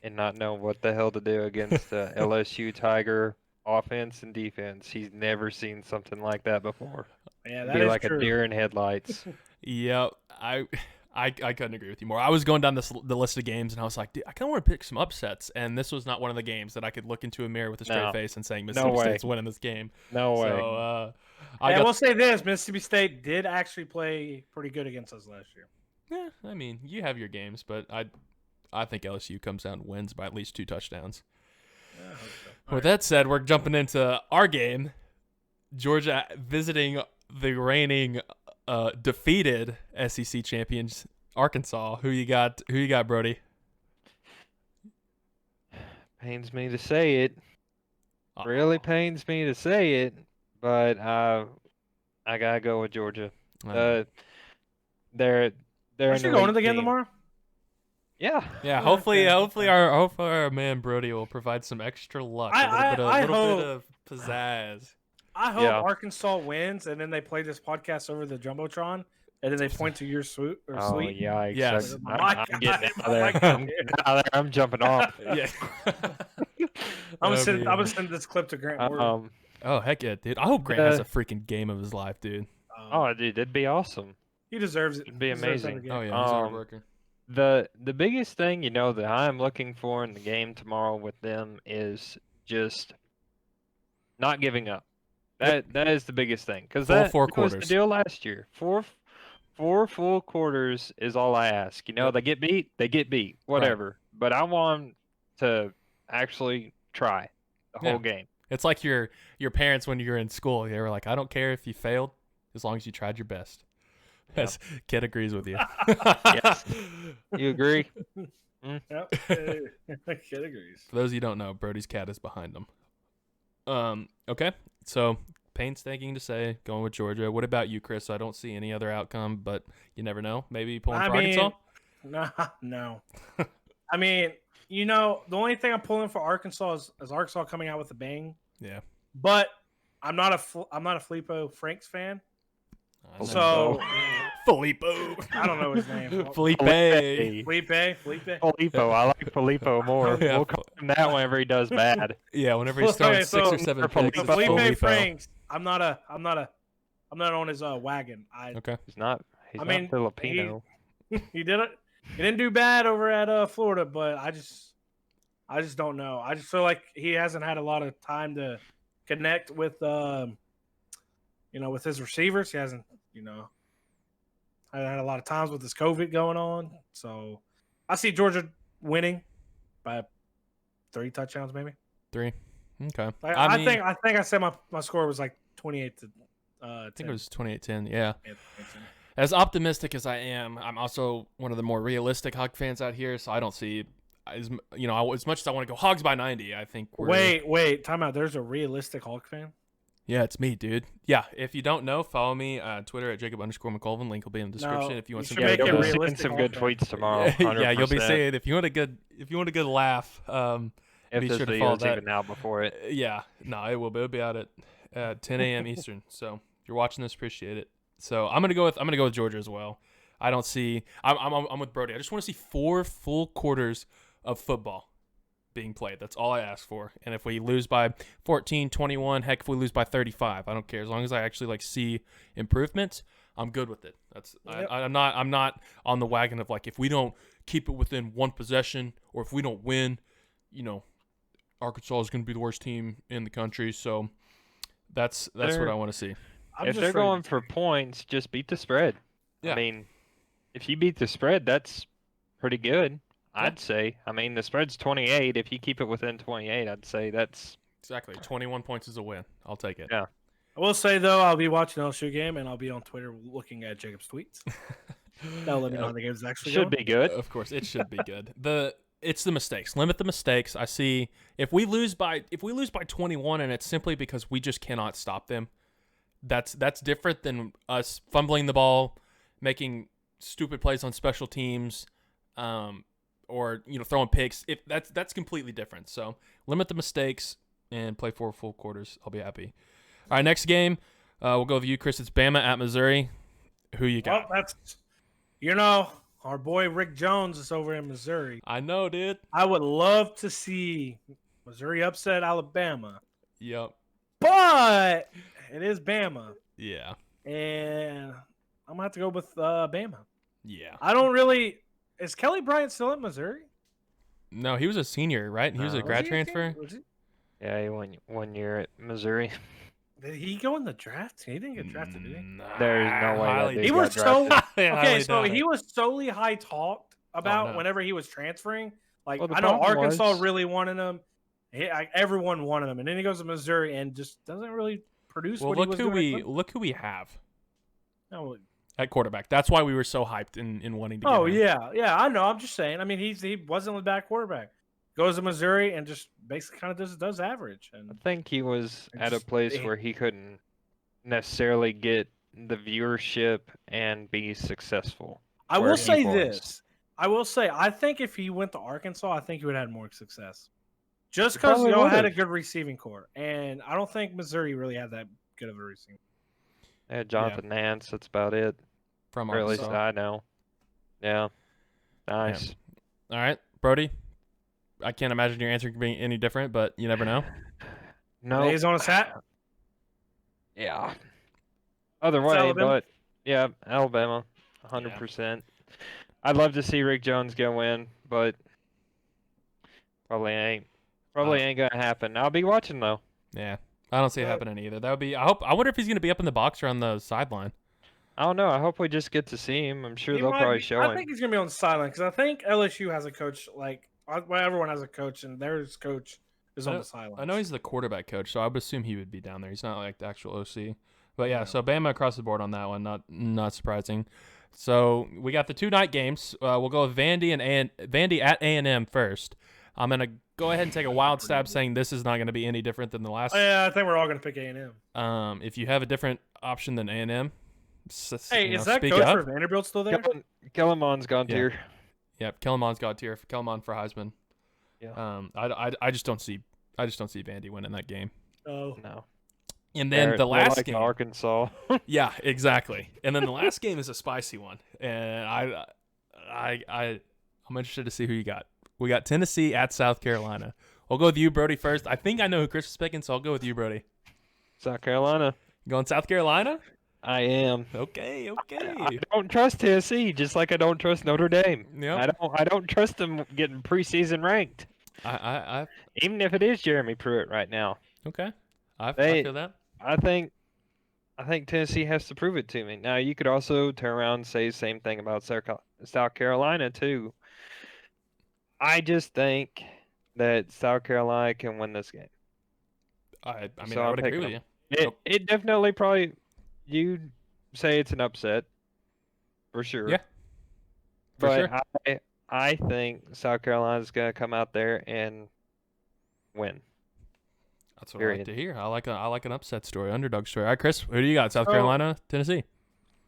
and not know what the hell to do against the LSU Tiger offense and defense. He's never seen something like that before. Yeah, It'd that be is like true. a deer in headlights. Yep, I couldn't agree with you more. I was going down the list of games, and I was like, dude, I kind of want to pick some upsets, and this was not one of the games that I could look into a mirror with a straight face and saying Mississippi State's winning this game. No way. So, I will say this: Mississippi State did actually play pretty good against us last year. Yeah, I mean, you have your games, but I think LSU comes out and wins by at least 2 touchdowns. Yeah, I hope so. With that said, we're jumping into our game. Georgia visiting the reigning defeated SEC champions, Arkansas. Who you got, Brody? Pains me to say it. Really pains me to say it, but I gotta go with Georgia. They're Aren't you going to the game tomorrow? Yeah. Yeah, hopefully our man Brody will provide some extra luck, a little bit of pizzazz. I hope Arkansas wins, and then they play this podcast over the jumbotron, and then they point to your suite. Oh yeah, yes. I'm getting out of there. I'm jumping off. Yeah. I'm gonna send this clip to Grant Ward. Oh heck yeah, dude! I hope Grant has a freaking game of his life, dude. Oh, dude, that'd be awesome. He deserves it. It'd be amazing. Oh yeah, he's a hard worker. The biggest thing that I'm looking for in the game tomorrow with them is just not giving up. That is the biggest thing, because that was the deal last year. Four full quarters is all I ask. They get beat, whatever. Right. But I want them to actually try the whole game. It's like your parents when you were in school. They were like, I don't care if you failed, as long as you tried your best. Yes, Kid agrees with you. Yes. You agree? Yep. Kid agrees. For those of you who don't know, Brody's cat is behind him. Okay, so painstaking to say, going with Georgia. What about you, Chris? I don't see any other outcome, but you never know. Maybe pulling for Arkansas? No. I mean, the only thing I'm pulling for Arkansas is Arkansas coming out with a bang. Yeah. But I'm not a Filippo Franks fan. So Filippo. I don't know his name. Felipe. Filippo. I like Filippo more. Yeah. We'll call him that whenever he does bad. Yeah, whenever he starts 6 or 7 picks. Felipe Franks. I'm not a I'm not on his wagon. Okay. He's not. He's I not mean, Filipino. He did it. He didn't do bad over at Florida, but I just don't know. I just feel like he hasn't had a lot of time to connect with with his receivers. He hasn't, had a lot of times with his COVID going on. So I see Georgia winning by 3 touchdowns, maybe. 3. Okay. I think I said my score was like 28 to 10. I think it was 28-10. Yeah. As optimistic as I am, I'm also one of the more realistic Hog fans out here, so I don't see as much as I want to go Hogs by 90. I think Wait, time out. There's a realistic Hawk fan. Yeah, it's me, dude. Yeah, if you don't know, follow me on Twitter at Jacob_McColvin. Link will be in the description if you want some. Yeah, make it you'll be seeing realistic some good tweets tomorrow. Yeah, you'll be 100%. saying if you want a good laugh. If be this sure to video follow is that. even out before it. Yeah, no, it will be. It'll be out at 10 a.m. Eastern. So if you're watching this, appreciate it. So I'm gonna go with Georgia as well. I don't see. I'm with Brody. I just want to see 4 full quarters of football being played. That's all I ask for. And if we lose by 14, 21, heck, if we lose by 35, I don't care. As long as I actually see improvement, I'm good with it. I'm not on the wagon of if we don't keep it within 1 possession or if we don't win, Arkansas is going to be the worst team in the country. So that's what I want to see. If they're going for points, just beat the spread. Yeah. I mean, if you beat the spread, that's pretty good. I'd say. I mean, the spread's 28. If you keep it within 28, I'd say that's exactly 21 points is a win. I'll take it. Yeah. I will say though, I'll be watching the LSU game and I'll be on Twitter looking at Jacob's tweets. That'll let me know how the game's actually should going. be good. Of course, it should be good. It's the mistakes. Limit the mistakes. I see if we lose by 21 and it's simply because we just cannot stop them. That's different than us fumbling the ball, making stupid plays on special teams, or throwing picks. If that's completely different. So limit the mistakes and play 4 full quarters. I'll be happy. All right, next game, we'll go with you, Chris. It's Bama at Missouri. Who you got? Well, our boy Rick Jones is over in Missouri. I know, dude. I would love to see Missouri upset Alabama, Yep. but it is Bama, Yeah. and I'm gonna have to go with Bama. Yeah. I don't really. Is Kelly Bryant still at Missouri? No, he was a senior, right? He was a No. grad Was he transfer. Was he? Yeah, he won 1 year at Missouri. Did he go in the draft? He didn't get drafted, did he? There's no way that highly dude He got was so drafted. okay. So he was solely high talked about no. whenever he was transferring. Like Well, the I know problem Arkansas was- really wanted him. Everyone wanted him, and then he goes to Missouri and just doesn't really produce. Well, what he was doing. look who we have No, at quarterback. That's why we were so hyped in wanting to. Get him. yeah, I know. I'm just saying. I mean, he wasn't a bad quarterback. Goes to Missouri and just basically kind of does average. I And think he was It's at a just- place where he couldn't necessarily get the viewership and be successful. I where will he say was. this. I think if he went to Arkansas, I think he would have had more success. Just He because probably y'all had a would've. good receiving core, and I don't think Missouri really had that good of a receiving. They had Jonathan Nance. That's about it. From Or at least Arkansas. I know. Yeah. Nice. All right, Brody. I can't imagine your answer being any different, but you never know. No. He's on his hat. Yeah. Other way, Alabama? but yeah, Alabama, 100%. I'd love to see Rick Jones go in, but probably ain't. Probably ain't gonna happen. I'll be watching though. Yeah, I don't see it happening either. That would be. I wonder if he's gonna be up in the box or on the sideline. I don't know. I hope we just get to see him. I'm sure He they'll might probably be- show I him. think he's gonna be on the sideline because I think LSU has a coach. Everyone has a coach, and their coach is on the sideline. I know he's the quarterback coach, so I would assume he would be down there. He's not like the actual OC. But yeah, so Bama across the board on that one. Not surprising. So we got the 2 night games. We'll go with Vandy at A&M first. I'm gonna go ahead and take a wild stab saying this is not going to be any different than the last. Yeah, I think we're all gonna pick A&M. If you have a different option than A&M, Hey, is that speak coach up. for Vanderbilt still there? Kellerman's gone Yeah. tier. Yep, Kellerman's got tier. Kellerman for Heisman. Yeah. I just don't see Vandy winning that game. Oh, No. And then the They're last like game, Arkansas. yeah, exactly. And then the last game is a spicy one, and I'm interested to see who you got. We got Tennessee at South Carolina. We'll go with you, Brody, first. I think I know who Chris is picking, so I'll go with you, Brody. South Carolina. You going South Carolina? I am. Okay. I don't trust Tennessee, just like I don't trust Notre Dame. Yep. I don't trust them getting preseason ranked, I even if it is Jeremy Pruitt right now. okay. I They, feel that. I think Tennessee has to prove it to me. Now you could also turn around and say the same thing about South Carolina too. I just think that South Carolina can win this game. I mean, So I I'm would agree picking with them. you. It it definitely probably you'd say it's an upset for sure. Yeah, for But sure. I think South Carolina's gonna come out there and win. That's what I like Period. to hear. I like an upset story, underdog story. All right, Chris, who do you got? South So, Carolina, Tennessee.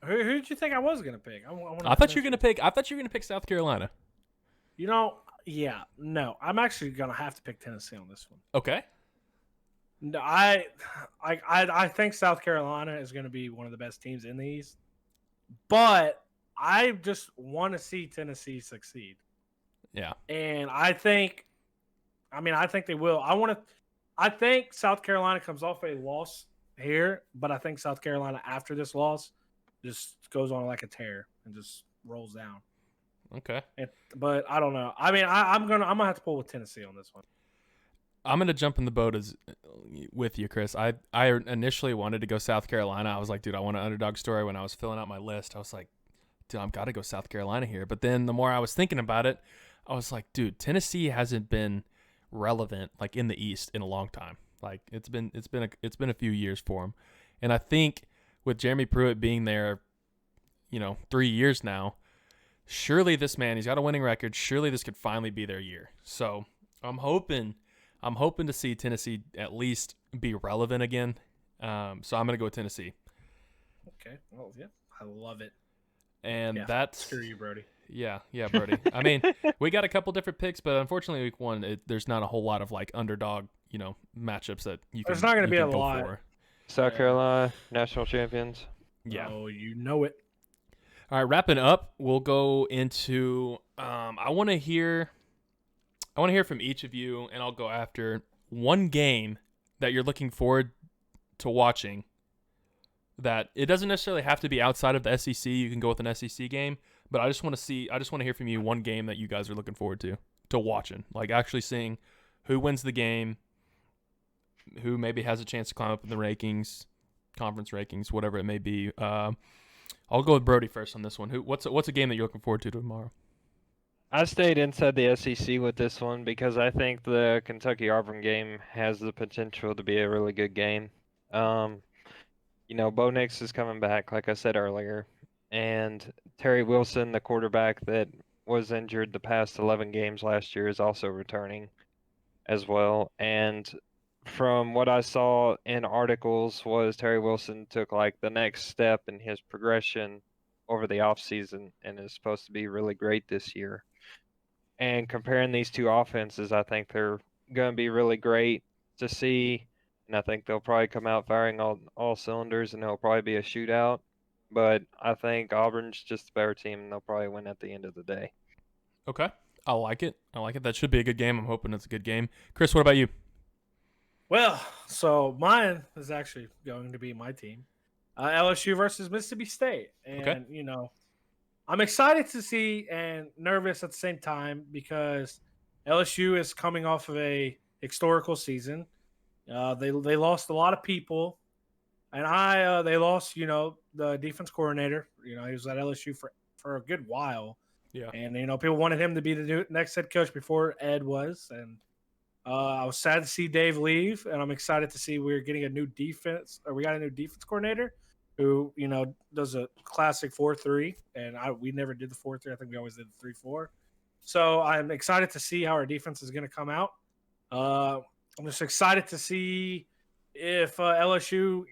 Who did you think I was gonna pick? I I thought you were gonna pick South Carolina. You know, yeah, no, I'm actually gonna have to pick Tennessee on this one. Okay. No, I think South Carolina is gonna be one of the best teams in the East, but I just want to see Tennessee succeed, Yeah. and I think they will. I think South Carolina comes off a loss here, but I think South Carolina after this loss just goes on like a tear and just rolls down. Okay. But I don't know. I mean, I'm gonna have to pull with Tennessee on this one. I'm gonna jump in the boat with you, Chris. I initially wanted to go South Carolina. I was like, dude, I want an underdog story. When I was filling out my list, I was like, dude, I've got to go South Carolina here. But then the more I was thinking about it, I was like, dude, Tennessee hasn't been relevant like in the East in a long time. Like it's been a few years for him, and I think with Jeremy Pruitt being there, 3 years now, surely this man, he's got a winning record. Surely this could finally be their year. So I'm hoping to see Tennessee at least be relevant again. So I'm gonna go with Tennessee. Okay. Well, yeah, I love it. And Yeah, that's screw you, Brody. Yeah, Brody. I mean, we got a couple different picks, but unfortunately, week one, there's not a whole lot of like underdog, matchups that you can. There's not going to be a go lot. for. South Yeah. Carolina national champions. Yeah. Oh, you know it. All right, wrapping up, we'll go into. I want to hear from each of you, and I'll go after one game that you're looking forward to watching. That it doesn't necessarily have to be outside of the SEC. You can go with an SEC game, but I just want to hear from you one game that you guys are looking forward to watching, like actually seeing who wins the game, who maybe has a chance to climb up in the rankings, conference rankings, whatever it may be. I'll go with Brody first on this one. What's a game that you're looking forward to tomorrow? I stayed inside the SEC with this one because I think the Kentucky Auburn game has the potential to be a really good game. Bo Nix is coming back, like I said earlier, and Terry Wilson, the quarterback that was injured the past 11 games last year, is also returning as well. And from what I saw in articles was Terry Wilson took like the next step in his progression over the offseason and is supposed to be really great this year. And comparing these two offenses, I think they're going to be really great to see. And I think they'll probably come out firing all cylinders, and it'll probably be a shootout. But I think Auburn's just a better team, and they'll probably win at the end of the day. Okay, I like it. That should be a good game. I'm hoping it's a good game. Chris, what about you? Well, so mine is actually going to be my team, LSU versus Mississippi State, and Okay. I'm excited to see and nervous at the same time because LSU is coming off of a historical season. They lost a lot of people, and they lost the defense coordinator. He was at LSU for a good while. Yeah. And people wanted him to be the next head coach before Ed was, and I was sad to see Dave leave, and I'm excited to see we're getting a new defense, or we got a new defense coordinator who does a classic 4-3, and we never did the 4-3. I think we always did the 3-4. So I'm excited to see how our defense is going to come out. I'm just excited to see if LSU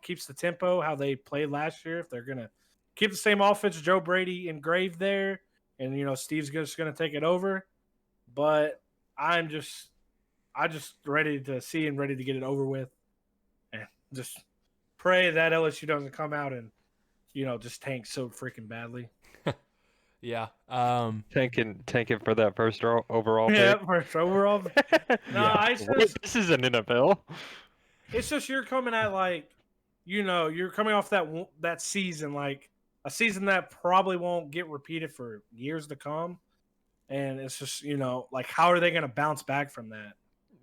keeps the tempo how they played last year. If they're going to keep the same offense, Joe Brady engraved there, and Steve's just going to take it over. But I just ready to see and ready to get it over with, and just pray that LSU doesn't come out and just tank so freaking badly. Yeah. Tanking for that first overall pick. Yeah, first overall. No, Yeah. Wait, this is an NFL. It's just you're coming at like you're coming off that season, like a season that probably won't get repeated for years to come. And it's just, like, how are they going to bounce back from that?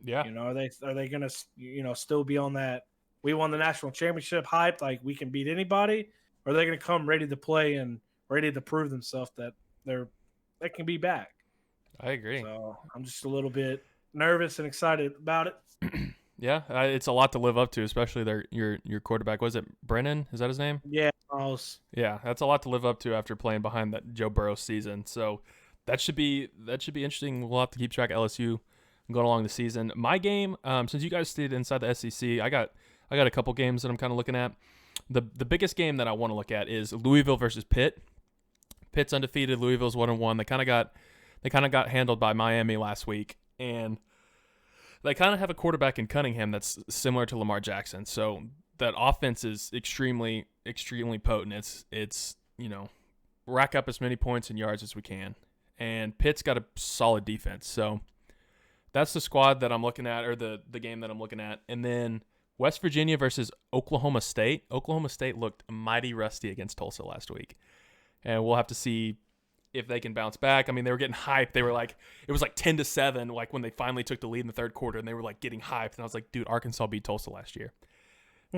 Yeah. Are they going to, still be on that we won the national championship hype, like we can beat anybody? Or are they going to come ready to play and ready to prove themselves that they can be back? I agree. So I'm just a little bit nervous and excited about it. Yeah, it's a lot to live up to, especially your quarterback. Was it Brennan? Is that his name? Yeah, Yeah, that's a lot to live up to after playing behind that Joe Burrow season. So that should be interesting. We'll have to keep track of LSU going along the season. My game, since you guys stayed inside the SEC, I got a couple games that I'm kind of looking at. The biggest game that I want to look at is Louisville versus Pitt. Pitt's undefeated. Louisville's 1-1. They kind of got handled by Miami last week, and they kind of have a quarterback in Cunningham that's similar to Lamar Jackson. So that offense is extremely, extremely potent. It's rack up as many points and yards as we can. And Pitt's got a solid defense. So that's the squad that I'm looking at, or the game that I'm looking at. And then West Virginia versus Oklahoma State. Oklahoma State looked mighty rusty against Tulsa last week. And we'll have to see if they can bounce back. I mean, they were getting hyped. They were like, it was like 10-7, like when they finally took the lead in the third quarter, and they were like getting hyped. And I was like, dude, Arkansas beat Tulsa last year.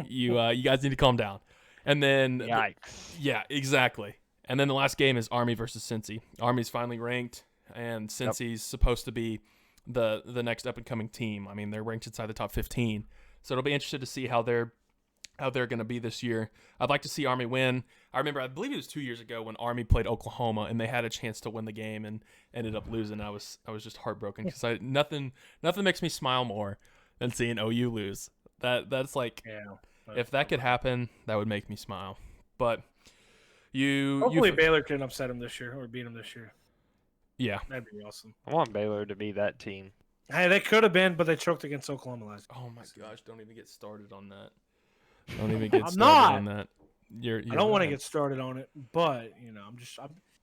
You guys need to calm down. And then, Yikes. Yeah, exactly. And then the last game is Army versus Cincy. Army's finally ranked, and Cincy's supposed to be the next up and coming team. I mean, they're ranked inside the top 15, so it'll be interesting to see how they're going to be this year. I'd like to see Army win. I believe it was 2 years ago when Army played Oklahoma and they had a chance to win the game and ended up losing. I was just heartbroken because nothing makes me smile more than seeing OU lose. That's like, if that could happen, that would make me smile. But hopefully Baylor can upset him this year or beat him this year. Yeah, that'd be awesome. I want Baylor to be that team. Hey, they could have been, but they choked against Oklahoma last year. Oh my gosh! Don't even get started on that. Don't even get started on that. I don't want to get started on it, but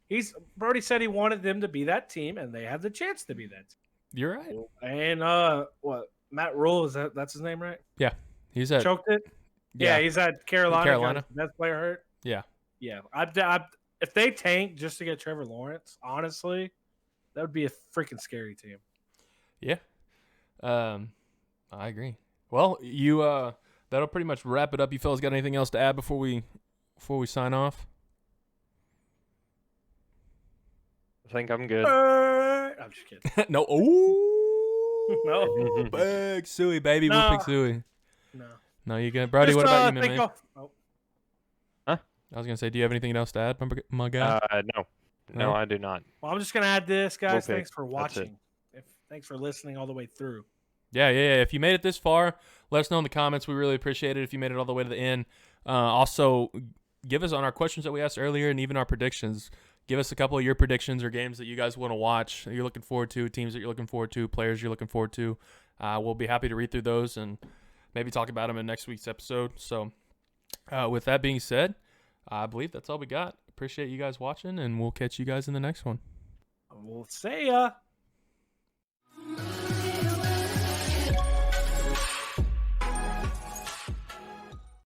he's Brody said he wanted them to be that team, and they have the chance to be that team. You're right. And Matt Rule, that's his name, right? Yeah, he's at choked it. Yeah, he's at Carolina. Best player hurt. Yeah. If they tank just to get Trevor Lawrence, honestly, that would be a freaking scary team. Yeah, I agree. Well, that'll pretty much wrap it up. You fellas got anything else to add before we sign off? I think I'm good. I'm just kidding. No. Oh. No. Big Suey, baby. No. We'll pick Suey. No, you good. Brody, just, what about you, man? Huh? I was going to say, do you have anything else to add, my guy? No, I do not. Well, I'm just going to add this, guys. Okay. Thanks for watching. Thanks for listening all the way through. Yeah. If you made it this far, let us know in the comments. We really appreciate it if you made it all the way to the end. Also, give us on our questions that we asked earlier and even our predictions. Give us a couple of your predictions or games that you guys want to watch, that you're looking forward to, teams that you're looking forward to, players you're looking forward to. We'll be happy to read through those and maybe talk about them in next week's episode. So with that being said, I believe that's all we got. Appreciate you guys watching, and we'll catch you guys in the next one. We'll see ya.